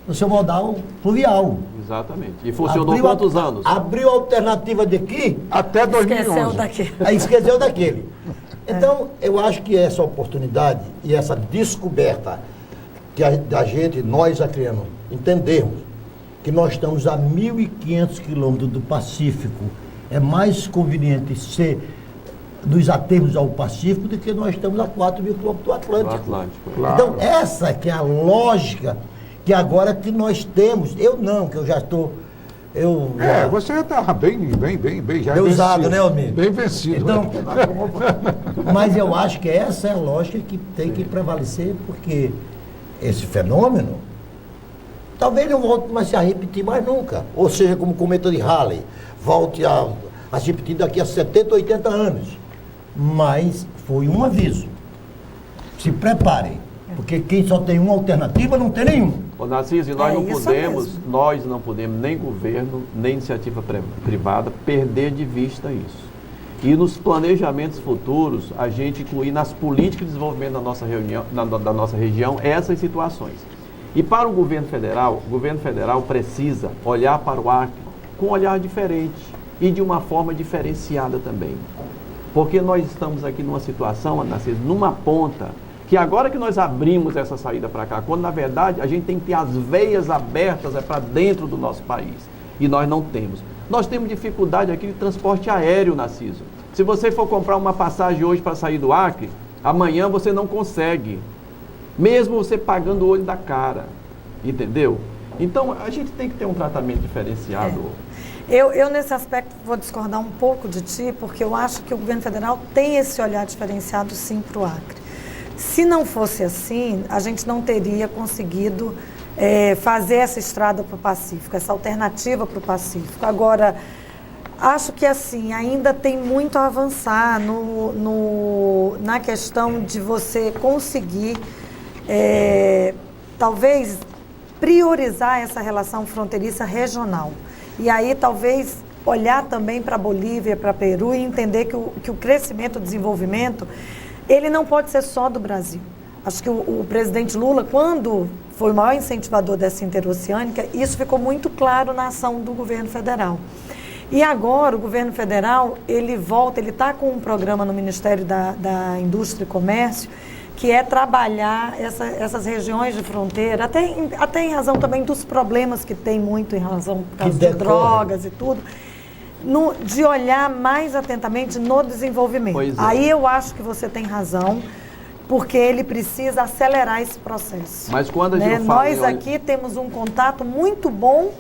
no seu modal fluvial. Exatamente. E funcionou quantos anos? Abriu a alternativa daqui até 2011. Esqueceu daquele. Aí esqueceu daquele. Então, eu acho que essa oportunidade e essa descoberta que a gente, nós acreanos, entendermos que nós estamos a 1.500 quilômetros do Pacífico, é mais conveniente nos atermos ao Pacífico do que nós estamos a 4.000 quilômetros do Atlântico. Claro. Então, essa que é a lógica que agora que nós temos, eu não, que eu já estou... Você já estava bem já bem usado, né, Almir? Bem vencido. Então, mas eu acho que essa é a lógica que tem que prevalecer, porque esse fenômeno talvez não volte mais a se repetir mais nunca. Ou seja, como o cometa de Halley, volte a se repetir daqui a 70, 80 anos. Mas foi um aviso. Se preparem, porque quem só tem uma alternativa não tem nenhum. Ô Narciso, e nós não podemos, nem governo, nem iniciativa privada, perder de vista isso. E nos planejamentos futuros, a gente incluir nas políticas de desenvolvimento da nossa região essas situações. E para o governo federal precisa olhar para o Acre com um olhar diferente e de uma forma diferenciada também. Porque nós estamos aqui numa situação, Narciso, numa ponta, que agora que nós abrimos essa saída para cá, quando na verdade a gente tem que ter as veias abertas para dentro do nosso país. E nós não temos. Nós temos dificuldade aqui de transporte aéreo, Narciso. Se você for comprar uma passagem hoje para sair do Acre, amanhã você não consegue. Mesmo você pagando o olho da cara. Entendeu? Então, a gente tem que ter um tratamento diferenciado. Eu, nesse aspecto, vou discordar um pouco de ti, porque eu acho que o governo federal tem esse olhar diferenciado, sim, para o Acre. Se não fosse assim, a gente não teria conseguido fazer essa estrada para o Pacífico, essa alternativa para o Pacífico. Agora, acho que assim, ainda tem muito a avançar na questão de você conseguir, talvez, priorizar essa relação fronteiriça regional. E aí, talvez, olhar também para a Bolívia, para Peru e entender que o crescimento, o desenvolvimento, ele não pode ser só do Brasil. Acho que o presidente Lula, quando foi o maior incentivador dessa interoceânica, isso ficou muito claro na ação do governo federal. E agora o governo federal, ele está com um programa no Ministério da Indústria e Comércio, que é trabalhar essas regiões de fronteira, até em razão também dos problemas que tem muito em razão por causa de drogas e tudo, de olhar mais atentamente no desenvolvimento. Aí eu acho que você tem razão, porque ele precisa acelerar esse processo. Mas quando a gente fala nós aqui temos um contato muito bom,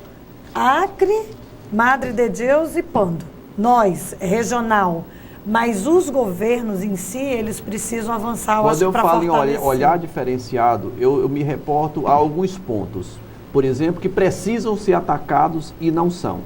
Acre, Madre de Deus e Pando. Nós, regional. Mas os governos em si, eles precisam avançar. Quando eu falo em olhar diferenciado, eu me reporto a alguns pontos. Por exemplo, que precisam ser atacados e não são.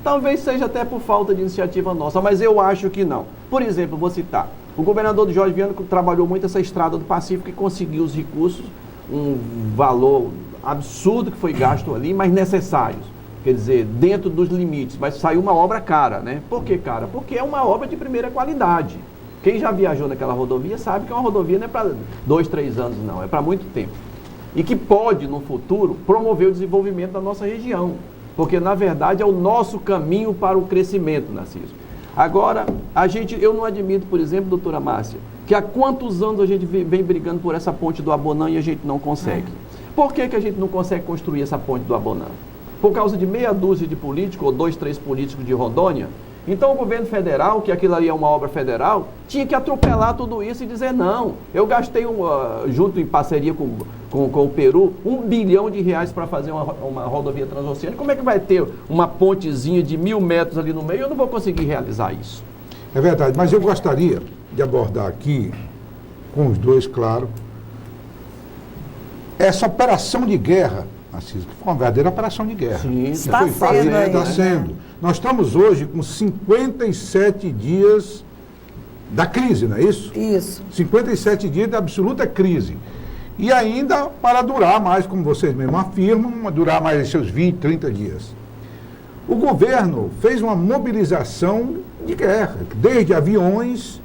Talvez seja até por falta de iniciativa nossa, mas eu acho que não. Por exemplo, vou citar, o governador Jorge Viana trabalhou muito essa estrada do Pacífico e conseguiu os recursos, um valor absurdo que foi gasto ali, mas necessários. Quer dizer, dentro dos limites, mas saiu uma obra cara, né? Por que cara? Porque é uma obra de primeira qualidade. Quem já viajou naquela rodovia sabe que uma rodovia não é para 2, 3 anos, não, é para muito tempo. E que pode, no futuro, promover o desenvolvimento da nossa região. Porque, na verdade, é o nosso caminho para o crescimento, Narciso. Agora, eu não admito, por exemplo, doutora Márcia, que há quantos anos a gente vem brigando por essa ponte do Abonã e a gente não consegue. Por que a gente não consegue construir essa ponte do Abonã? Por causa de meia dúzia de políticos, ou 2, 3 políticos de Rondônia. Então o governo federal, que aquilo ali é uma obra federal, tinha que atropelar tudo isso e dizer não. Eu gastei, junto em parceria com o Peru, R$1 bilhão para fazer uma rodovia transoceânica. Como é que vai ter uma pontezinha de 1.000 metros ali no meio? Eu não vou conseguir realizar isso. É verdade, mas eu gostaria de abordar aqui, com os dois, claro, essa operação de guerra, Narciso, que foi uma verdadeira operação de guerra. Sim, Está foi sendo fazendo, ainda, está sendo. Nós estamos hoje com 57 dias da crise, não é isso? Isso. 57 dias de absoluta crise. E ainda para durar mais, como vocês mesmos afirmam, durar mais seus 20, 30 dias. O governo fez uma mobilização de guerra, desde aviões,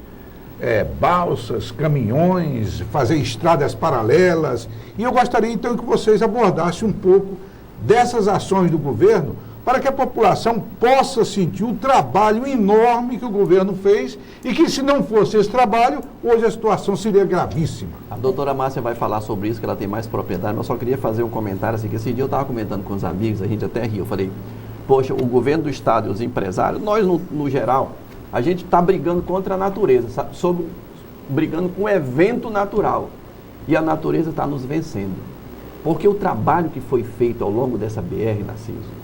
balsas, caminhões, fazer estradas paralelas. E eu gostaria então que vocês abordassem um pouco dessas ações do governo para que a população possa sentir o trabalho enorme que o governo fez e que, se não fosse esse trabalho, hoje a situação seria gravíssima. A doutora Márcia vai falar sobre isso, que ela tem mais propriedade, mas eu só queria fazer um comentário assim, que esse dia eu estava comentando com os amigos, a gente até riu, eu falei, poxa, o governo do estado e os empresários, nós no geral, a gente está brigando contra a natureza, sabe? Brigando com o evento natural, e a natureza está nos vencendo, porque o trabalho que foi feito ao longo dessa BR, Narciso,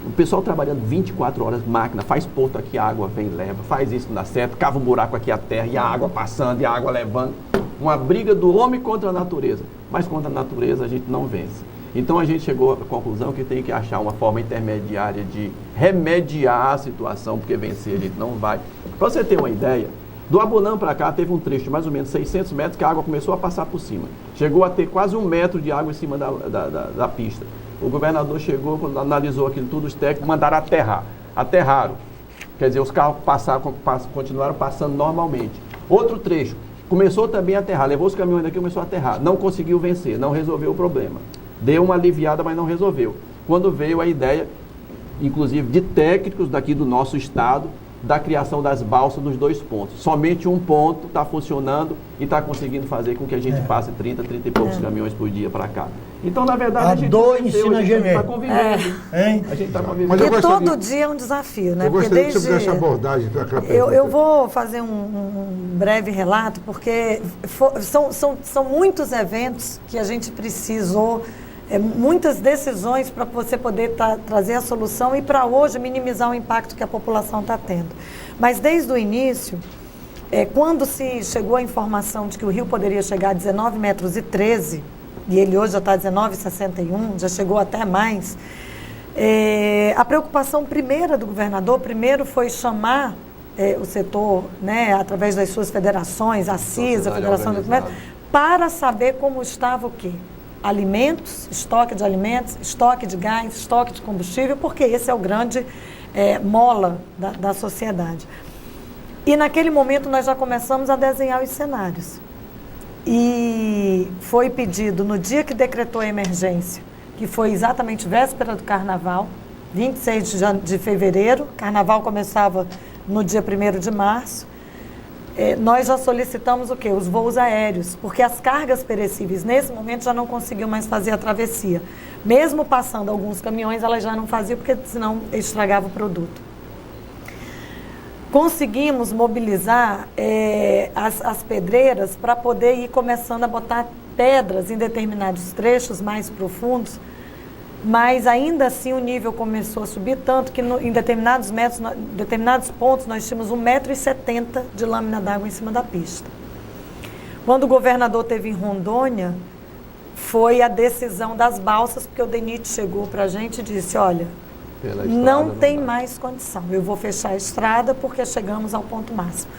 o pessoal trabalhando 24 horas, máquina, faz ponto aqui, a água vem e leva, faz isso, não dá certo, cava um buraco aqui a terra, e a água passando, e a água levando. Uma briga do homem contra a natureza. Mas contra a natureza a gente não vence. Então a gente chegou à conclusão que tem que achar uma forma intermediária de remediar a situação, porque vencer a gente não vai. Para você ter uma ideia, do Abunã para cá teve um trecho de mais ou menos 600 metros que a água começou a passar por cima. Chegou a ter quase 1 metro de água em cima da pista. O governador chegou, quando analisou aquilo tudo, os técnicos mandaram aterrar. Aterraram. Quer dizer, os carros continuaram passando normalmente. Outro trecho, começou também a aterrar. Levou os caminhões daqui e começou a aterrar. Não conseguiu vencer, não resolveu o problema. Deu uma aliviada, mas não resolveu. Quando veio a ideia, inclusive, de técnicos daqui do nosso estado, da criação das balsas nos 2 pontos. Somente um ponto está funcionando e está conseguindo fazer com que a gente passe 30 e poucos caminhões por dia para cá. Então, na verdade, a gente está convivendo. A gente está convivendo. Porque todo dia é um desafio, né? Eu gostaria que você desse abordagem para aquela pergunta. Eu vou fazer um breve relato, porque são muitos eventos que a gente precisou, muitas decisões para você poder trazer a solução e para hoje minimizar o impacto que a população está tendo. Mas desde o início, quando se chegou a informação de que o rio poderia chegar a 19,13 metros, e ele hoje já está 19,61, já chegou até mais, a preocupação primeira do governador, foi chamar o setor, né, através das suas federações, a CIS, a Federação do Comércio, para saber como estava o quê? Alimentos, estoque de alimentos, estoque de gás, estoque de combustível, porque esse é o grande mola da sociedade. E naquele momento nós já começamos a desenhar os cenários. E foi pedido, no dia que decretou a emergência, que foi exatamente véspera do Carnaval, 26 de fevereiro, Carnaval começava no dia 1º de março, nós já solicitamos o quê? Os voos aéreos, porque as cargas perecíveis, nesse momento, já não conseguiam mais fazer a travessia. Mesmo passando alguns caminhões, elas já não faziam, porque senão estragava o produto. Conseguimos mobilizar as pedreiras para poder ir começando a botar pedras em determinados trechos mais profundos, mas ainda assim o nível começou a subir tanto que em determinados pontos nós tínhamos 1,70 m de lâmina d'água em cima da pista. Quando o governador esteve em Rondônia, foi a decisão das balsas, porque o DENIT chegou para a gente e disse, olha, não tem mais condição, eu vou fechar a estrada porque chegamos ao ponto máximo.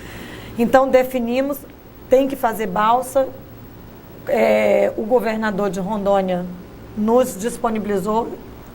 Então definimos, tem que fazer balsa, o governador de Rondônia nos disponibilizou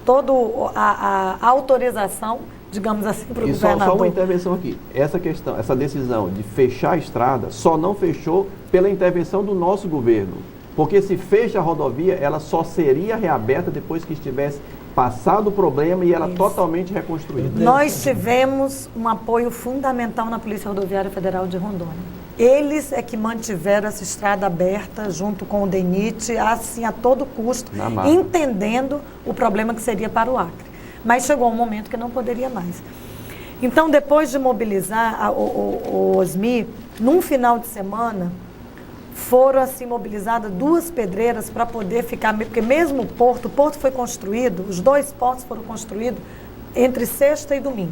toda a autorização, digamos assim, para o governador. Só uma intervenção aqui. Essa questão, essa decisão de fechar a estrada só não fechou pela intervenção do nosso governo. Porque se fecha a rodovia, ela só seria reaberta depois que estivesse passado o problema e ela totalmente reconstruída. Nós tivemos um apoio fundamental na Polícia Rodoviária Federal de Rondônia. Eles é que mantiveram essa estrada aberta junto com o DENIT, assim, a todo custo, entendendo o problema que seria para o Acre. Mas chegou um momento que não poderia mais. Então, depois de mobilizar o OSMI, num final de semana, foram assim mobilizadas 2 pedreiras para poder ficar, porque mesmo o porto foi construído, os 2 portos foram construídos entre sexta e domingo.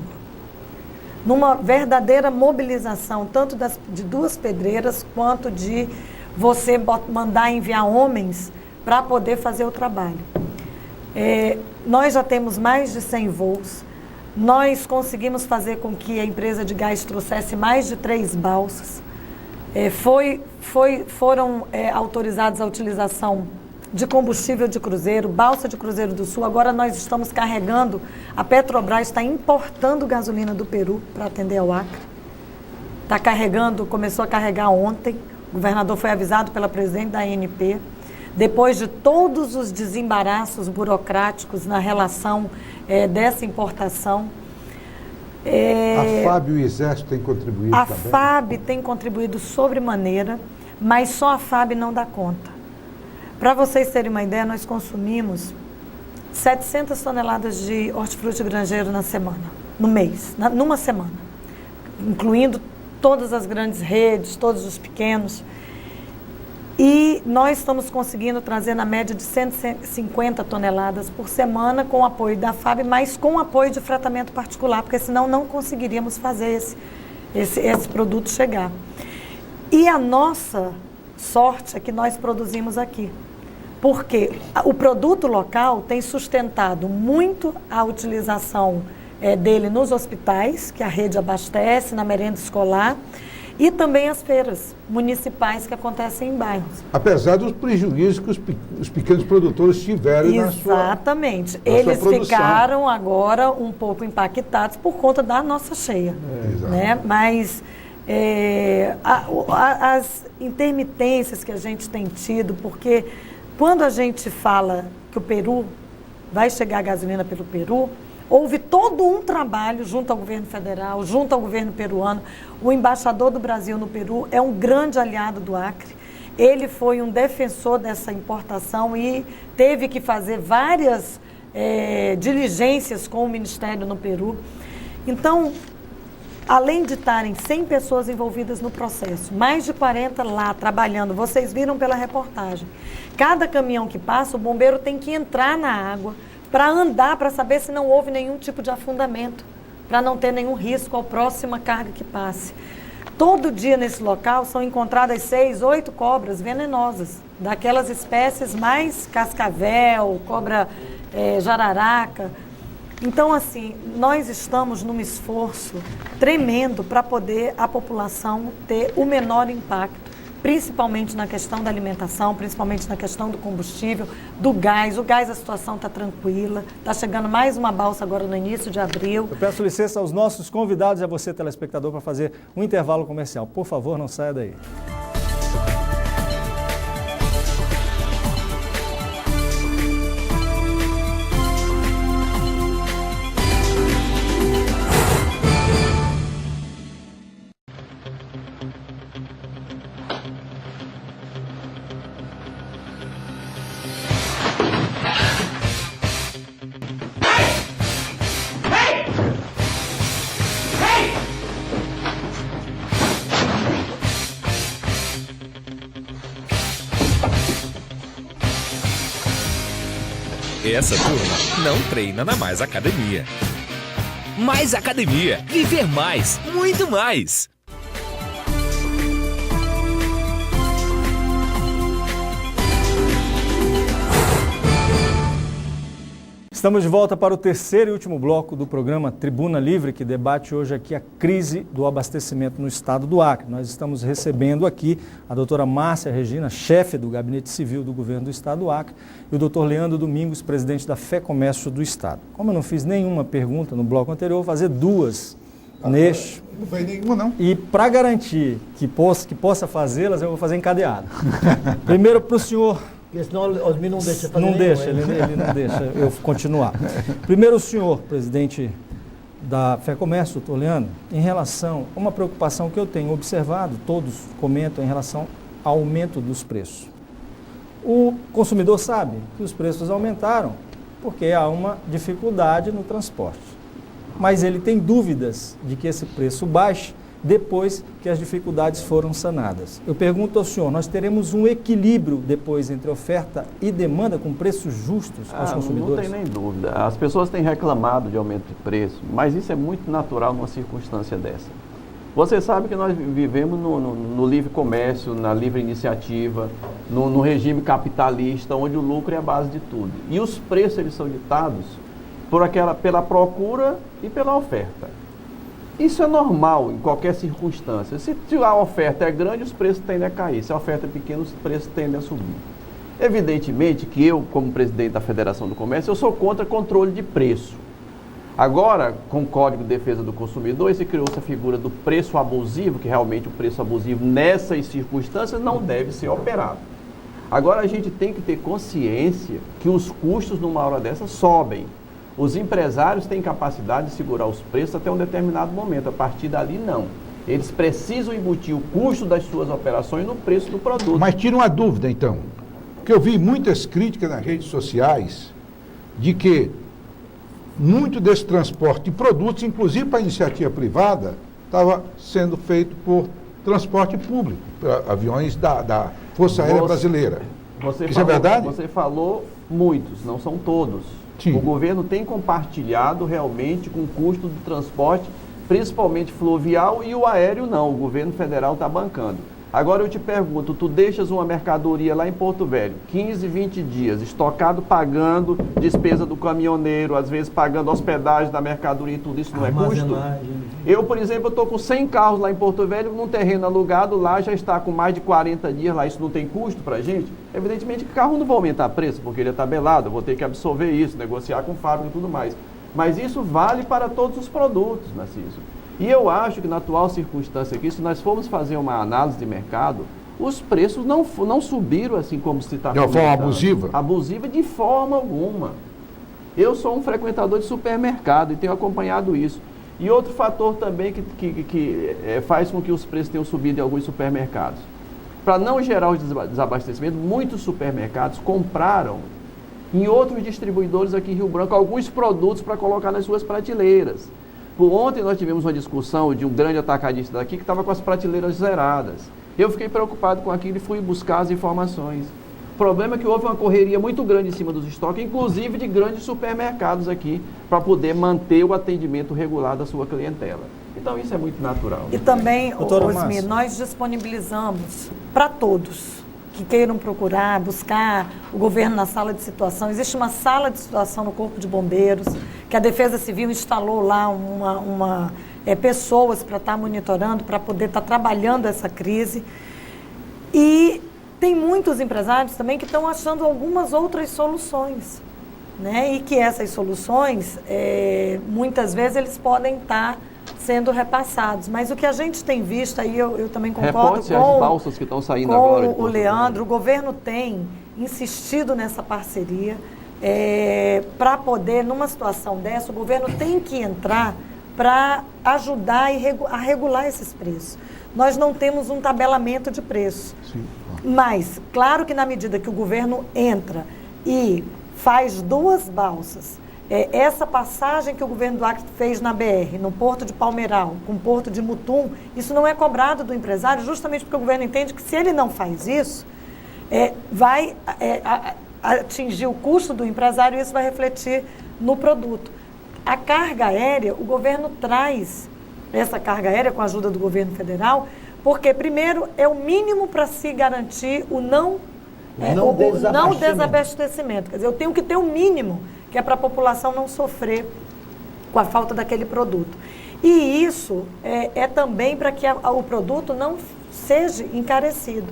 numa verdadeira mobilização, tanto de Duas Pedreiras, quanto de você mandar enviar homens para poder fazer o trabalho. Nós já temos mais de 100 voos, nós conseguimos fazer com que a empresa de gás trouxesse mais de 3 balsas, foram autorizados a utilização de combustível de cruzeiro, balsa de Cruzeiro do Sul. Agora nós estamos carregando, a Petrobras está importando gasolina do Peru para atender ao Acre. Está carregando, começou a carregar ontem, o governador foi avisado pela presidente da ANP, depois de todos os desembaraços burocráticos na relação dessa importação. A FAB e o Exército têm contribuído também? A FAB tem contribuído sobremaneira, mas só a FAB não dá conta. Para vocês terem uma ideia, nós consumimos 700 toneladas de hortifruti granjeiro na semana, no mês, numa semana, incluindo todas as grandes redes, todos os pequenos. E nós estamos conseguindo trazer na média de 150 toneladas por semana com o apoio da FAB, mas com o apoio de fratamento particular, porque senão não conseguiríamos fazer esse produto chegar. E a nossa sorte é que nós produzimos aqui. Porque o produto local tem sustentado muito a utilização dele nos hospitais, que a rede abastece, na merenda escolar, e também as feiras municipais que acontecem em bairros. Apesar dos prejuízos que os pequenos produtores tiveram na sua Exatamente. Eles ficaram agora um pouco impactados por conta da nossa cheia. Né? Mas as intermitências que a gente tem tido, porque quando a gente fala que o Peru vai chegar a gasolina pelo Peru, houve todo um trabalho junto ao governo federal, junto ao governo peruano. O embaixador do Brasil no Peru é um grande aliado do Acre. Ele foi um defensor dessa importação e teve que fazer várias diligências com o Ministério no Peru. Então, além de estarem 100 pessoas envolvidas no processo, mais de 40 lá trabalhando, vocês viram pela reportagem. Cada caminhão que passa, o bombeiro tem que entrar na água para andar, para saber se não houve nenhum tipo de afundamento, para não ter nenhum risco à próxima carga que passe. Todo dia nesse local são encontradas 6, 8 cobras venenosas, daquelas espécies mais cascavel, cobra jararaca. Então, assim, nós estamos num esforço tremendo para poder a população ter o menor impacto, principalmente na questão da alimentação, principalmente na questão do combustível, do gás. O gás, a situação está tranquila, está chegando mais uma balsa agora no início de abril. Eu peço licença aos nossos convidados e a você, telespectador, para fazer um intervalo comercial. Por favor, não saia daí. Essa turma não treina na Mais Academia. Mais Academia. Viver mais. Muito mais. Estamos de volta para o terceiro e último bloco do programa Tribuna Livre, que debate hoje aqui a crise do abastecimento no estado do Acre. Nós estamos recebendo aqui a doutora Márcia Regina, chefe do Gabinete Civil do Governo do Estado do Acre, e o doutor Leandro Domingos, presidente da FEComércio do Estado. Como eu não fiz nenhuma pergunta no bloco anterior, vou fazer duas neste. Não foi nenhuma, não. E para garantir que possa fazê-las, eu vou fazer encadeado. Primeiro para o senhor... Porque senão o Osmir não deixa fazer Não nenhum, deixa, ele não deixa eu continuar. Primeiro o senhor, presidente da FEComércio, doutor Leandro, em relação a uma preocupação que eu tenho observado, todos comentam em relação ao aumento dos preços. O consumidor sabe que os preços aumentaram porque há uma dificuldade no transporte. Mas ele tem dúvidas de que esse preço baixe depois que as dificuldades foram sanadas. Eu pergunto ao senhor, nós teremos um equilíbrio depois entre oferta e demanda com preços justos aos consumidores? Não tem nem dúvida. As pessoas têm reclamado de aumento de preço, mas isso é muito natural numa circunstância dessa. Você sabe que nós vivemos no livre comércio, na livre iniciativa, no regime capitalista, onde o lucro é a base de tudo. E os preços eles são ditados pela procura e pela oferta. Isso é normal em qualquer circunstância. Se a oferta é grande, os preços tendem a cair. Se a oferta é pequena, os preços tendem a subir. Evidentemente que eu, como presidente da Federação do Comércio, eu sou contra controle de preço. Agora, com o Código de Defesa do Consumidor, se criou essa figura do preço abusivo, que realmente o preço abusivo nessas circunstâncias não deve ser operado. Agora, a gente tem que ter consciência que os custos numa hora dessa sobem. Os empresários têm capacidade de segurar os preços até um determinado momento, a partir dali não. Eles precisam embutir o custo das suas operações no preço do produto. Mas tira uma dúvida então, porque eu vi muitas críticas nas redes sociais de que muito desse transporte de produtos, inclusive para a iniciativa privada, estava sendo feito por transporte público, aviões da Força Aérea Brasileira. Isso é verdade? Você falou muitos, não são todos. Sim. O governo tem compartilhado realmente com o custo do transporte, principalmente fluvial, e o aéreo não, o governo federal está bancando. Agora eu te pergunto, tu deixas uma mercadoria lá em Porto Velho, 15, 20 dias, estocado, pagando despesa do caminhoneiro, às vezes pagando hospedagem da mercadoria e tudo isso não é custo? Eu, por exemplo, estou com 100 carros lá em Porto Velho, num terreno alugado, lá já está com mais de 40 dias, lá isso não tem custo para a gente? Evidentemente que o carro não vai aumentar preço, porque ele é tabelado, eu vou ter que absorver isso, negociar com fábrica e tudo mais. Mas isso vale para todos os produtos, Narciso. E eu acho que na atual circunstância aqui, se nós formos fazer uma análise de mercado, os preços não subiram assim como se está falando. De uma forma abusiva? Abusiva de forma alguma. Eu sou um frequentador de supermercado e tenho acompanhado isso. E outro fator também que faz com que os preços tenham subido em alguns supermercados. Para não gerar o desabastecimento, muitos supermercados compraram em outros distribuidores aqui em Rio Branco alguns produtos para colocar nas suas prateleiras. Ontem nós tivemos uma discussão de um grande atacadista daqui que estava com as prateleiras zeradas. Eu fiquei preocupado com aquilo e fui buscar as informações. O problema é que houve uma correria muito grande em cima dos estoques, inclusive de grandes supermercados aqui, para poder manter o atendimento regular da sua clientela. Então isso é muito natural. E também, Osmir, nós disponibilizamos para todos que queiram procurar, buscar o governo na sala de situação. Existe uma sala de situação no Corpo de Bombeiros, que a Defesa Civil instalou lá pessoas para estar monitorando, para poder estar trabalhando essa crise. E tem muitos empresários também que estão achando algumas outras soluções, né? E que essas soluções, muitas vezes, eles podem estar sendo repassados. Mas o que a gente tem visto, aí eu também concordo as balsas que estão saindo agora com o Leandro, o governo tem insistido nessa parceria para poder, numa situação dessa, o governo tem que entrar para ajudar a regular esses preços. Nós não temos um tabelamento de preço. Sim. Mas, claro que na medida que o governo entra e faz duas balsas, essa passagem que o governo do Acre fez na BR, no Porto de Palmeiral, com o Porto de Mutum, isso não é cobrado do empresário, justamente porque o governo entende que se ele não faz isso, vai atingir o custo do empresário e isso vai refletir no produto. A carga aérea, o governo traz essa carga aérea com a ajuda do governo federal, porque, primeiro, é o mínimo para se garantir o não desabastecimento. Quer dizer, eu tenho que ter o mínimo, que é para a população não sofrer com a falta daquele produto. E isso é também para que o produto não seja encarecido.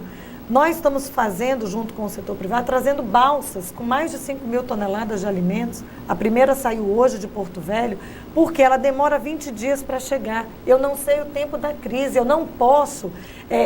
Nós estamos fazendo, junto com o setor privado, trazendo balsas com mais de 5 mil toneladas de alimentos. A primeira saiu hoje de Porto Velho, porque ela demora 20 dias para chegar. Eu não sei o tempo da crise, eu não posso,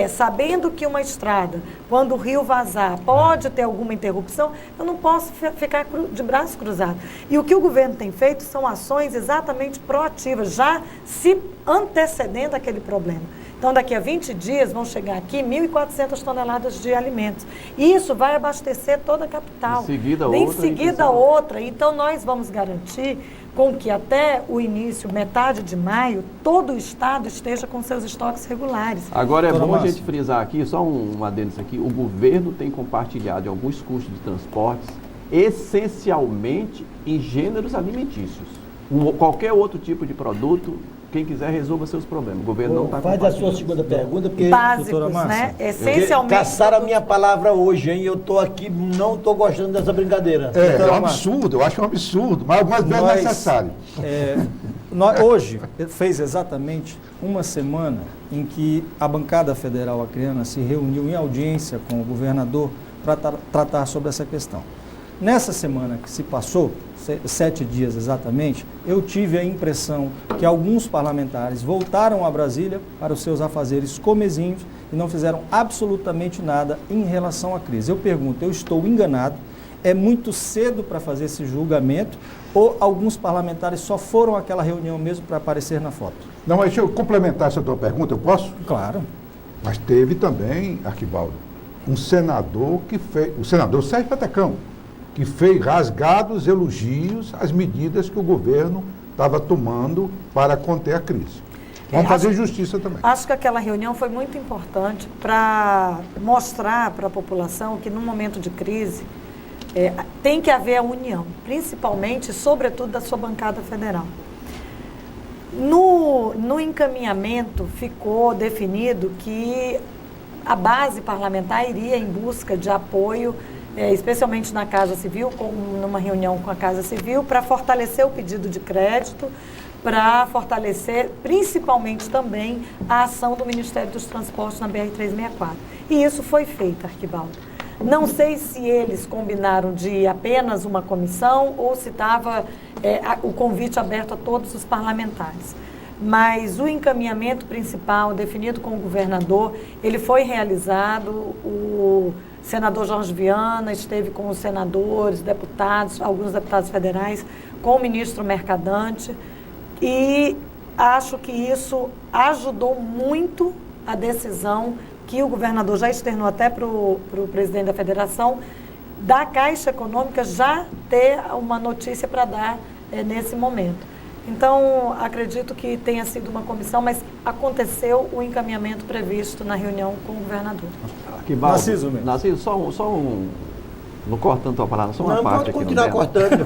sabendo que uma estrada, quando o rio vazar, pode ter alguma interrupção, eu não posso ficar de braço cruzado. E o que o governo tem feito são ações exatamente proativas, já se antecedendo aquele problema. Então, daqui a 20 dias vão chegar aqui 1.400 toneladas de alimentos. E isso vai abastecer toda a capital. Em seguida, outra. Então, nós vamos garantir com que até o início, metade de maio, todo o estado esteja com seus estoques regulares. Agora é Doutora bom a Márcia. gente frisar aqui, só um adendo isso aqui, o governo tem compartilhado alguns custos de transportes, essencialmente em gêneros alimentícios. Qualquer outro tipo de produto, quem quiser resolva seus problemas. O governo não está Faz a compartilhando. sua segunda pergunta, porque Básicos, Márcia. né? Essencialmente. caçaram a minha palavra hoje, hein? Eu estou aqui, não estou gostando dessa brincadeira. É um absurdo, eu acho um absurdo, mas não é necessário. Hoje fez exatamente uma semana em que a bancada federal acreana se reuniu em audiência com o governador para tratar sobre essa questão. Nessa semana que se passou, 7 dias exatamente, eu tive a impressão que alguns parlamentares voltaram a Brasília para os seus afazeres comezinhos e não fizeram absolutamente nada em relação à crise. Eu pergunto, eu estou enganado? É muito cedo para fazer esse julgamento ou alguns parlamentares só foram àquela reunião mesmo para aparecer na foto? Não, mas deixa eu complementar essa tua pergunta, eu posso? Claro. Mas teve também, Arquibaldo, um senador que fez, o senador Sérgio Petecão, que fez rasgados elogios às medidas que o governo estava tomando para conter a crise. Vamos fazer justiça também. Acho que aquela reunião foi muito importante para mostrar para a população que, num momento de crise, tem que haver a união, principalmente e sobretudo da sua bancada federal. No encaminhamento ficou definido que a base parlamentar iria em busca de apoio, especialmente na Casa Civil, numa reunião com a Casa Civil, para fortalecer o pedido de crédito, para fortalecer principalmente também a ação do Ministério dos Transportes na BR-364. E isso foi feito, Arquibaldo. Não sei se eles combinaram de apenas uma comissão ou se estava o convite aberto a todos os parlamentares. Mas o encaminhamento principal, definido com o governador, ele foi realizado. O senador Jorge Viana esteve com os senadores, deputados, alguns deputados federais, com o ministro Mercadante, e acho que isso ajudou muito a decisão que o governador já externou até para o presidente da federação, da Caixa Econômica já ter uma notícia para dar nesse momento. Então, acredito que tenha sido uma comissão, mas aconteceu o encaminhamento previsto na reunião com o governador. Arquibaldo, Narciso, só um... Não cortando a palavra, só uma não, parte pode aqui. continuar cortando.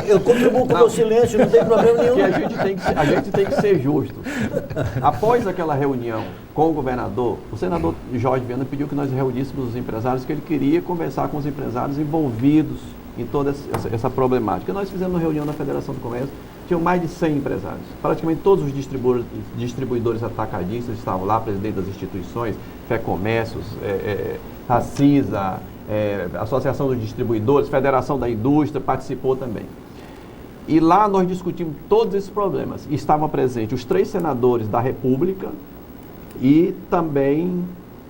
eu contribuo com o meu silêncio, não tem problema nenhum. Que a gente tem que ser justo. Após aquela reunião com o governador, o senador Jorge Viana pediu que nós reuníssemos os empresários, que ele queria conversar com os empresários envolvidos em toda essa problemática. Nós fizemos uma reunião na Federação do Comércio, tinham mais de 100 empresários. Praticamente todos os distribuidores atacadistas estavam lá, presidente das instituições, FEComércios, a CISA, Associação dos Distribuidores, Federação da Indústria, participou também. E lá nós discutimos todos esses problemas. Estavam presentes os 3 senadores da República e também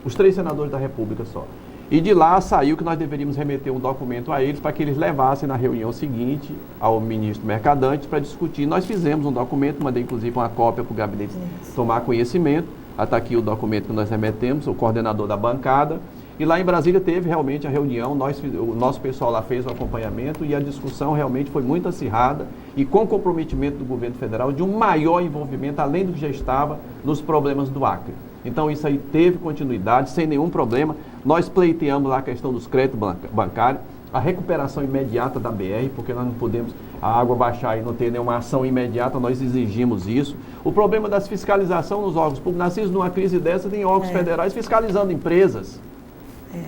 os 3 senadores da República só. E de lá saiu que nós deveríamos remeter um documento a eles para que eles levassem na reunião seguinte ao ministro Mercadante para discutir. Nós fizemos um documento, mandei inclusive uma cópia para o gabinete tomar conhecimento. Está aqui o documento que nós remetemos, o coordenador da bancada. E lá em Brasília teve realmente a reunião, o nosso pessoal lá fez o acompanhamento e a discussão realmente foi muito acirrada e com comprometimento do governo federal de um maior envolvimento, além do que já estava, nos problemas do Acre. Então isso aí teve continuidade, sem nenhum problema. Nós pleiteamos lá a questão dos créditos bancários, a recuperação imediata da BR, porque nós não podemos a água baixar e não ter nenhuma ação imediata, nós exigimos isso. O problema das fiscalização nos órgãos públicos, nascidos numa crise dessa, tem órgãos federais fiscalizando empresas.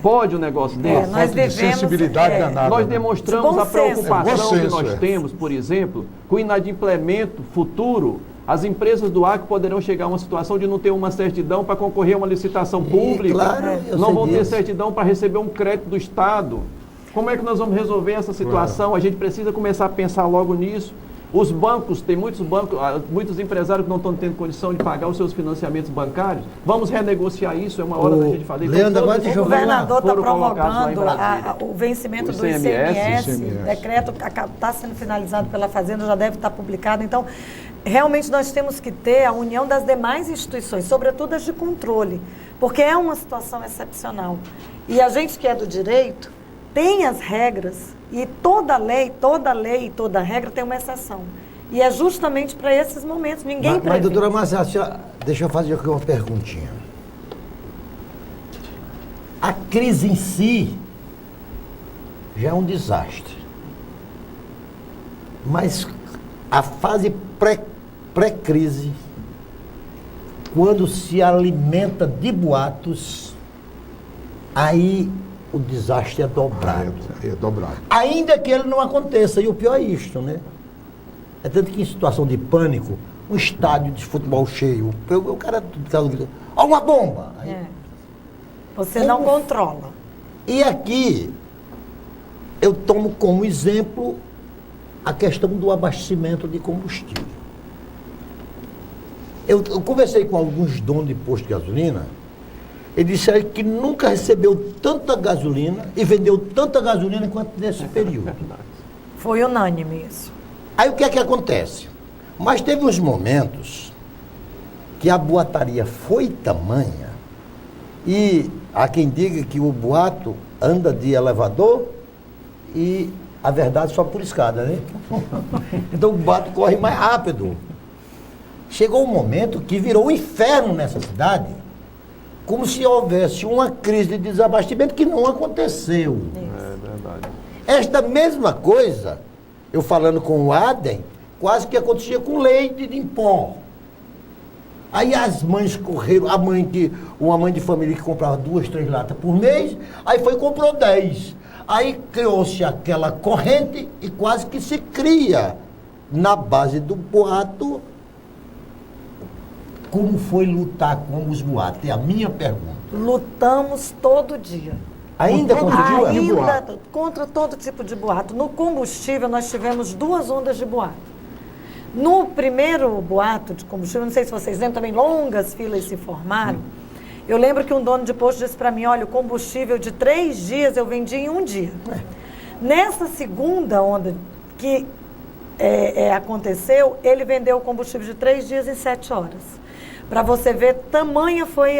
Pode um negócio desse? Nós devemos, sensibilidade danada. Nós demonstramos a preocupação que nós senso, temos, por exemplo, com o inadimplemento futuro. As empresas do Acre poderão chegar a uma situação de não ter uma certidão para concorrer a uma licitação pública, claro, não vão ter certidão para receber um crédito do Estado. Como é que nós vamos resolver essa situação? A gente precisa começar a pensar logo nisso. Os bancos, tem muitos empresários que não estão tendo condição de pagar os seus financiamentos bancários. Vamos renegociar isso, é uma hora da gente fazer. Leandro, agora deixa eu O governador está colocados prorrogando o vencimento do ICMS. O decreto está sendo finalizado pela Fazenda, já deve estar publicado. Então, realmente nós temos que ter a união das demais instituições, sobretudo as de controle, porque é uma situação excepcional. E a gente que é do direito tem as regras e toda lei e toda regra tem uma exceção. E é justamente para esses momentos. Ninguém Mas, prevê. doutora Márcia, deixa eu fazer aqui uma perguntinha. A crise em si já é um desastre. Mas a fase pré-crise, quando se alimenta de boatos, aí o desastre é dobrado. É dobrado. Ainda que ele não aconteça, e o pior é isto, né? É tanto que em situação de pânico, um estádio de futebol cheio, o cara ó, uma bomba! Aí, Você não controla. E aqui, eu tomo como exemplo a questão do abastecimento de combustível. Eu conversei com alguns donos de posto de gasolina, eles disseram que nunca recebeu tanta gasolina e vendeu tanta gasolina quanto nesse período. Foi unânime isso. Aí o que é que acontece? Mas teve uns momentos que a boataria foi tamanha e há quem diga que o boato anda de elevador e a verdade só por escada, né? Então o boato corre mais rápido. Chegou um momento que virou um inferno nessa cidade, como se houvesse uma crise de desabastecimento que não aconteceu. É verdade. Esta mesma coisa, eu falando com o Adem, quase que acontecia com leite em pó. Aí as mães correram, uma mãe de família que comprava 2, 3 latas por mês, aí foi e comprou 10. Aí criou-se aquela corrente e quase que se cria, na base do boato, como foi lutar com os boatos? É a minha pergunta. Lutamos todo dia. Ainda continua? Ainda contra todo tipo de boato. No combustível, nós tivemos 2 ondas de boato. No primeiro boato de combustível, não sei se vocês lembram, também longas filas se formaram. Eu lembro que um dono de posto disse para mim, olha, o combustível de 3 dias eu vendi em 1 dia. Nessa segunda onda que aconteceu, ele vendeu o combustível de 3 dias em 7 horas. Para você ver, tamanha foi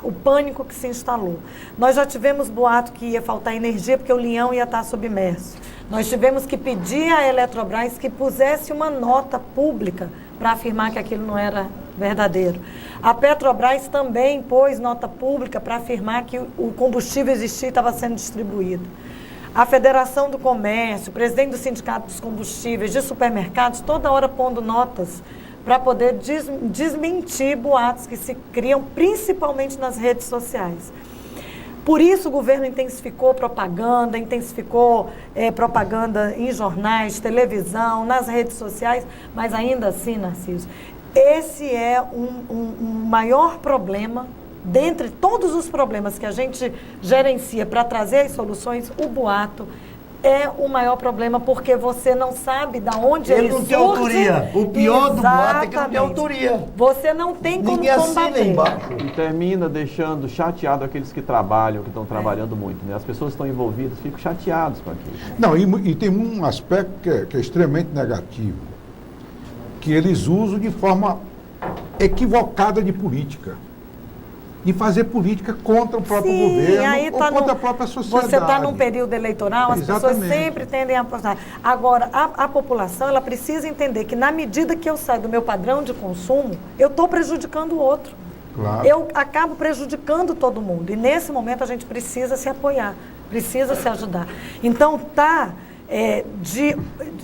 o pânico que se instalou. Nós já tivemos boato que ia faltar energia porque o Leão ia estar submerso. Nós tivemos que pedir à Eletrobras que pusesse uma nota pública para afirmar que aquilo não era verdadeiro. A Petrobras também pôs nota pública para afirmar que o combustível existia e estava sendo distribuído. A Federação do Comércio, o presidente do Sindicato dos Combustíveis, de supermercados, toda hora pondo notas para poder desmentir boatos que se criam principalmente nas redes sociais. Por isso o governo intensificou propaganda em jornais, televisão, nas redes sociais, mas ainda assim, Narciso, esse é um maior problema, dentre todos os problemas que a gente gerencia para trazer as soluções, o boato é o maior problema, porque você não sabe de onde ele surge. Ele não tem autoria. O pior do boato é que não tem autoria. Você não tem como combater. Embaixo. E termina deixando chateado aqueles que trabalham, que estão trabalhando muito, né? As pessoas que estão envolvidas ficam chateadas com aquilo. Não, e tem um aspecto que é extremamente negativo, que eles usam de forma equivocada de política. De fazer política contra o próprio governo aí ou contra a própria sociedade. Você está num período eleitoral, as pessoas sempre tendem a apostar. Agora, a população, ela precisa entender que na medida que eu saio do meu padrão de consumo, eu estou prejudicando o outro. Claro. Eu acabo prejudicando todo mundo. E nesse momento a gente precisa se apoiar, precisa se ajudar. Então,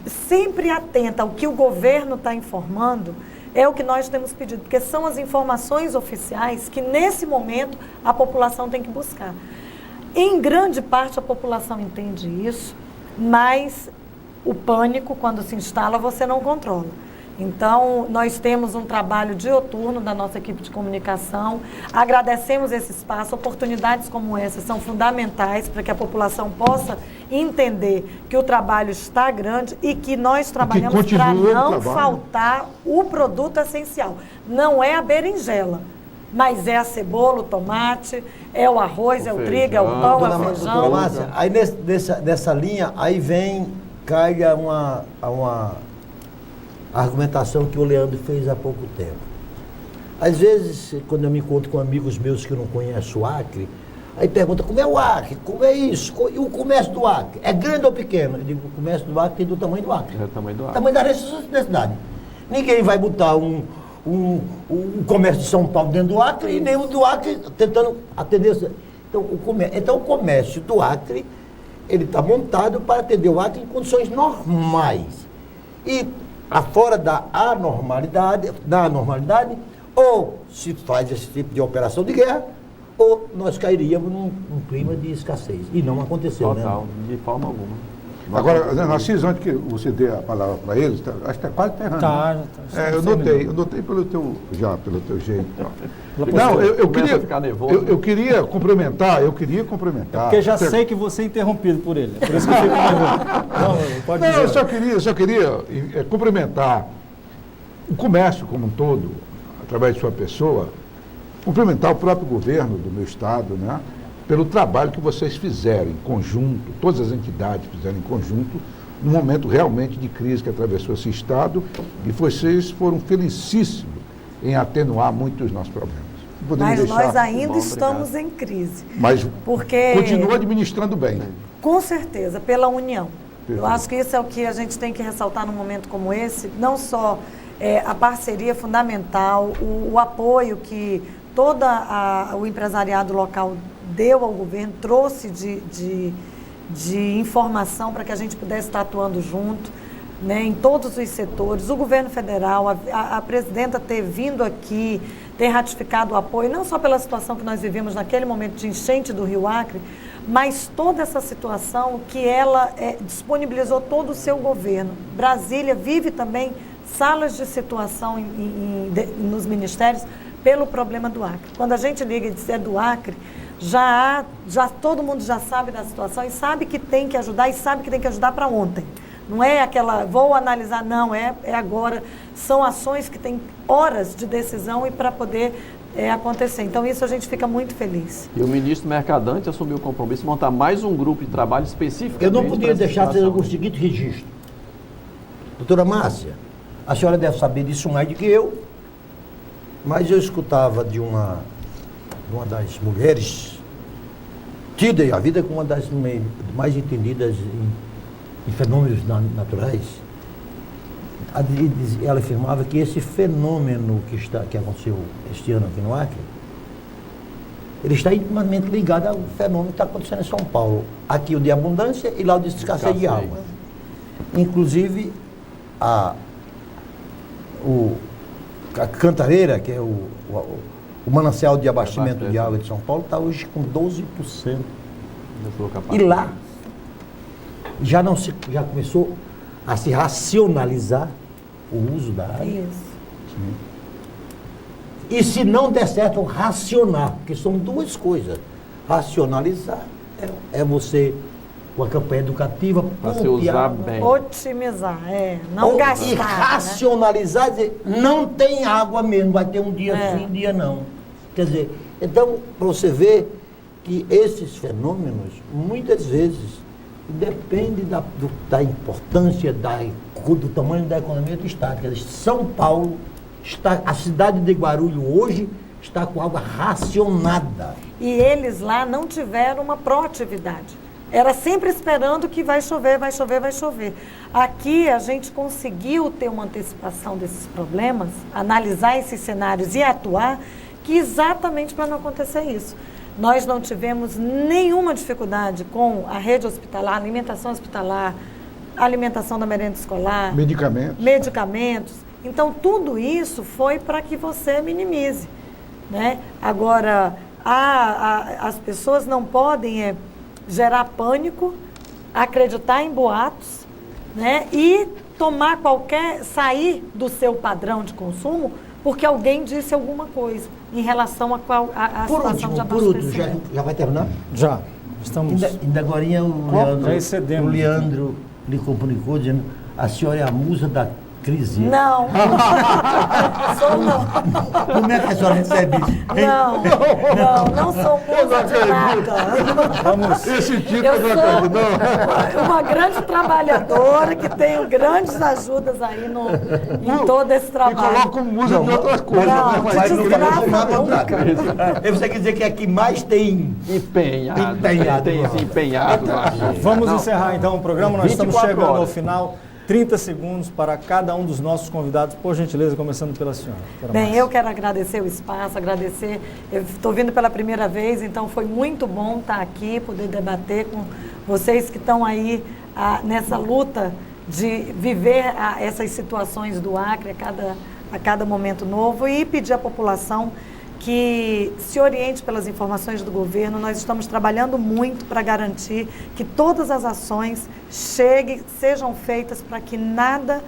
sempre atenta ao que o governo está informando, é o que nós temos pedido, porque são as informações oficiais que, nesse momento, a população tem que buscar. Em grande parte, a população entende isso, mas o pânico, quando se instala, você não controla. Então, nós temos um trabalho dioturno da nossa equipe de comunicação, agradecemos esse espaço, oportunidades como essa são fundamentais para que a população possa entender que o trabalho está grande e que nós trabalhamos para não faltar o produto essencial. Não é a berinjela, mas é a cebola, o tomate, é o arroz, é o trigo, é o pão, é o feijão. Márcia, aí nessa linha, aí cai uma argumentação que o Leandro fez há pouco tempo. Às vezes, quando eu me encontro com amigos meus que não conhecem o Acre, Aí pergunta, como é o Acre? Como é isso? E o comércio do Acre? É grande ou pequeno? Eu digo, o comércio do Acre tem do tamanho do Acre. É o tamanho do Acre. Tamanho da necessidade. Ninguém vai botar um comércio de São Paulo dentro do Acre e nem o do Acre tentando atender. Então, o comércio do Acre, ele está montado para atender o Acre em condições normais. E fora da anormalidade, ou se faz esse tipo de operação de guerra, ou nós cairíamos num clima de escassez. E não aconteceu, Total, né? de forma alguma. Agora, Narciso, antes que você dê a palavra para eles, acho que está quase terrando. Tá, já tá. Eu notei pelo teu jeito. Não, eu queria complementar. Porque já sei que você é interrompido por ele. É por isso que eu fico nervoso. Não, pode dizer. Eu só queria cumprimentar o comércio como um todo, através de sua pessoa, cumprimentar o próprio governo do meu estado, né? Pelo trabalho que vocês fizeram em conjunto, todas as entidades fizeram em conjunto, num momento realmente de crise que atravessou esse estado, e vocês foram felicíssimos em atenuar muito os nossos problemas. Mas nós ainda estamos em crise. Mas porque continua administrando bem. Com certeza, pela união. Perfeito. Eu acho que isso é o que a gente tem que ressaltar num momento como esse, não só a parceria fundamental, o apoio que todo o empresariado local deu ao governo, trouxe de informação para que a gente pudesse estar atuando junto, né, em todos os setores. O governo federal, a presidenta ter vindo aqui, ter ratificado o apoio, não só pela situação que nós vivemos naquele momento de enchente do Rio Acre, mas toda essa situação que ela disponibilizou todo o seu governo. Brasília vive também salas de situação nos ministérios pelo problema do Acre. Quando a gente liga e diz é do Acre, já todo mundo já sabe da situação e sabe que tem que ajudar e sabe que tem que ajudar para ontem. Não é aquela, vou analisar, não, é agora. São ações que têm horas de decisão e para poder acontecer. Então, isso a gente fica muito feliz. E o ministro Mercadante assumiu o compromisso de montar mais um grupo de trabalho específico. Eu não podia deixar de ter o seguinte registro. Doutora Márcia, a senhora deve saber disso mais do que eu, mas eu escutava de uma das mulheres, tida a vida como uma das mais entendidas em fenômenos naturais. Ela afirmava que esse fenômeno que aconteceu este ano aqui no Acre, ele está intimamente ligado ao fenômeno que está acontecendo em São Paulo. Aqui o de abundância e lá o de escassez de água. Inclusive, a Cantareira, que é o manancial de abastecimento de água de São Paulo, está hoje com 12%. E lá já começou a se racionalizar o uso da água. Isso. E se não der certo, racionar, porque são duas coisas. Racionalizar é você, com a campanha educativa, para se usar bem. Otimizar, não gastar. E racionalizar, dizer, não tem água mesmo, vai ter um dia sim, um dia não. Quer dizer, então, para você ver que esses fenômenos, muitas vezes, depende da importância, do tamanho da economia do Estado. Quer dizer, São Paulo, a cidade de Guarulhos hoje está com água racionada. E eles lá não tiveram uma proatividade. Era sempre esperando que vai chover, vai chover, vai chover. Aqui a gente conseguiu ter uma antecipação desses problemas, analisar esses cenários e atuar, que exatamente para não acontecer isso. Nós não tivemos nenhuma dificuldade com a rede hospitalar, alimentação hospitalar, alimentação da merenda escolar, medicamentos. Então, tudo isso foi para que você minimize, né? Agora, as pessoas não podem gerar pânico, acreditar em boatos, né? E sair do seu padrão de consumo porque alguém disse alguma coisa em relação a situação de abastecimento. Por último, já vai terminar? Já. Estamos... Ainda agora já excedemos. O Leandro lhe comunicou dizendo, a senhora é a musa crise? Não. Sou não. Como é que a senhora recebe isso? Não sou musa de nada. Esse título Eu não sou acredito, não. uma grande trabalhadora que tenho grandes ajudas aí em todo esse E trabalho. coloca como musa de outras coisas. Não, né? Mas não desgraça vai nada nunca. Você quer dizer que é que mais tem Empenhado. Empenhado. Tem esse empenhado. Vamos encerrar então o programa, nós estamos 24 chegando ao horas. final. 30 segundos para cada um dos nossos convidados, por gentileza, começando pela senhora. Bem, eu quero agradecer o espaço, eu estou vindo pela primeira vez, então foi muito bom estar aqui, poder debater com vocês que estão aí nessa luta de viver essas situações do Acre a cada momento novo e pedir à população que se oriente pelas informações do governo. Nós estamos trabalhando muito para garantir que todas as ações sejam feitas para que nada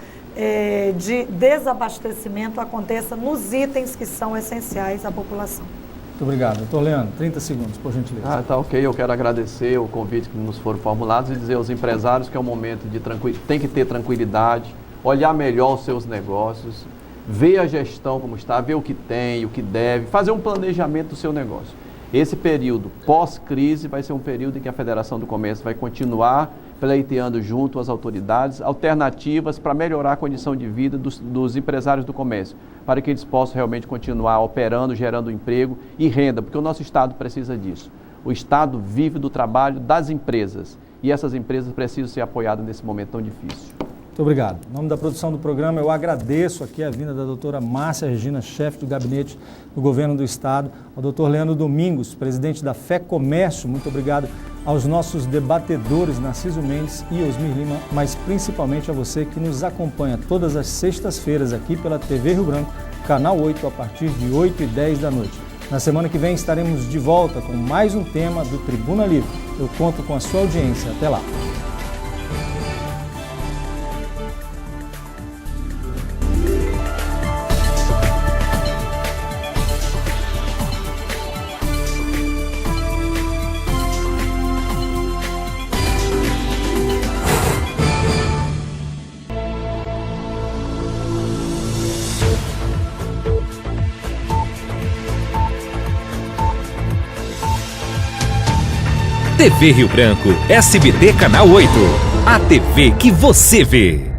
de desabastecimento aconteça nos itens que são essenciais à população. Muito obrigado. Doutor Leandro, 30 segundos, por gentileza. Tá ok. Eu quero agradecer o convite que nos foram formulados e dizer aos empresários que é um momento de tem que ter tranquilidade, olhar melhor os seus negócios, ver a gestão como está, ver o que tem, o que deve, fazer um planejamento do seu negócio. Esse período pós-crise vai ser um período em que a Federação do Comércio vai continuar pleiteando junto às autoridades alternativas para melhorar a condição de vida dos empresários do comércio, para que eles possam realmente continuar operando, gerando emprego e renda, porque o nosso Estado precisa disso. O Estado vive do trabalho das empresas e essas empresas precisam ser apoiadas nesse momento tão difícil. Muito obrigado. Em nome da produção do programa, eu agradeço aqui a vinda da doutora Márcia Regina, chefe do gabinete do governo do Estado, ao doutor Leandro Domingos, presidente da FEComércio. Muito obrigado aos nossos debatedores, Narciso Mendes e Osmir Lima, mas principalmente a você que nos acompanha todas as sextas-feiras aqui pela TV Rio Branco, canal 8, a partir de 8h10 da noite. Na semana que vem estaremos de volta com mais um tema do Tribuna Livre. Eu conto com a sua audiência. Até lá. TV Rio Branco, SBT Canal 8. A TV que você vê.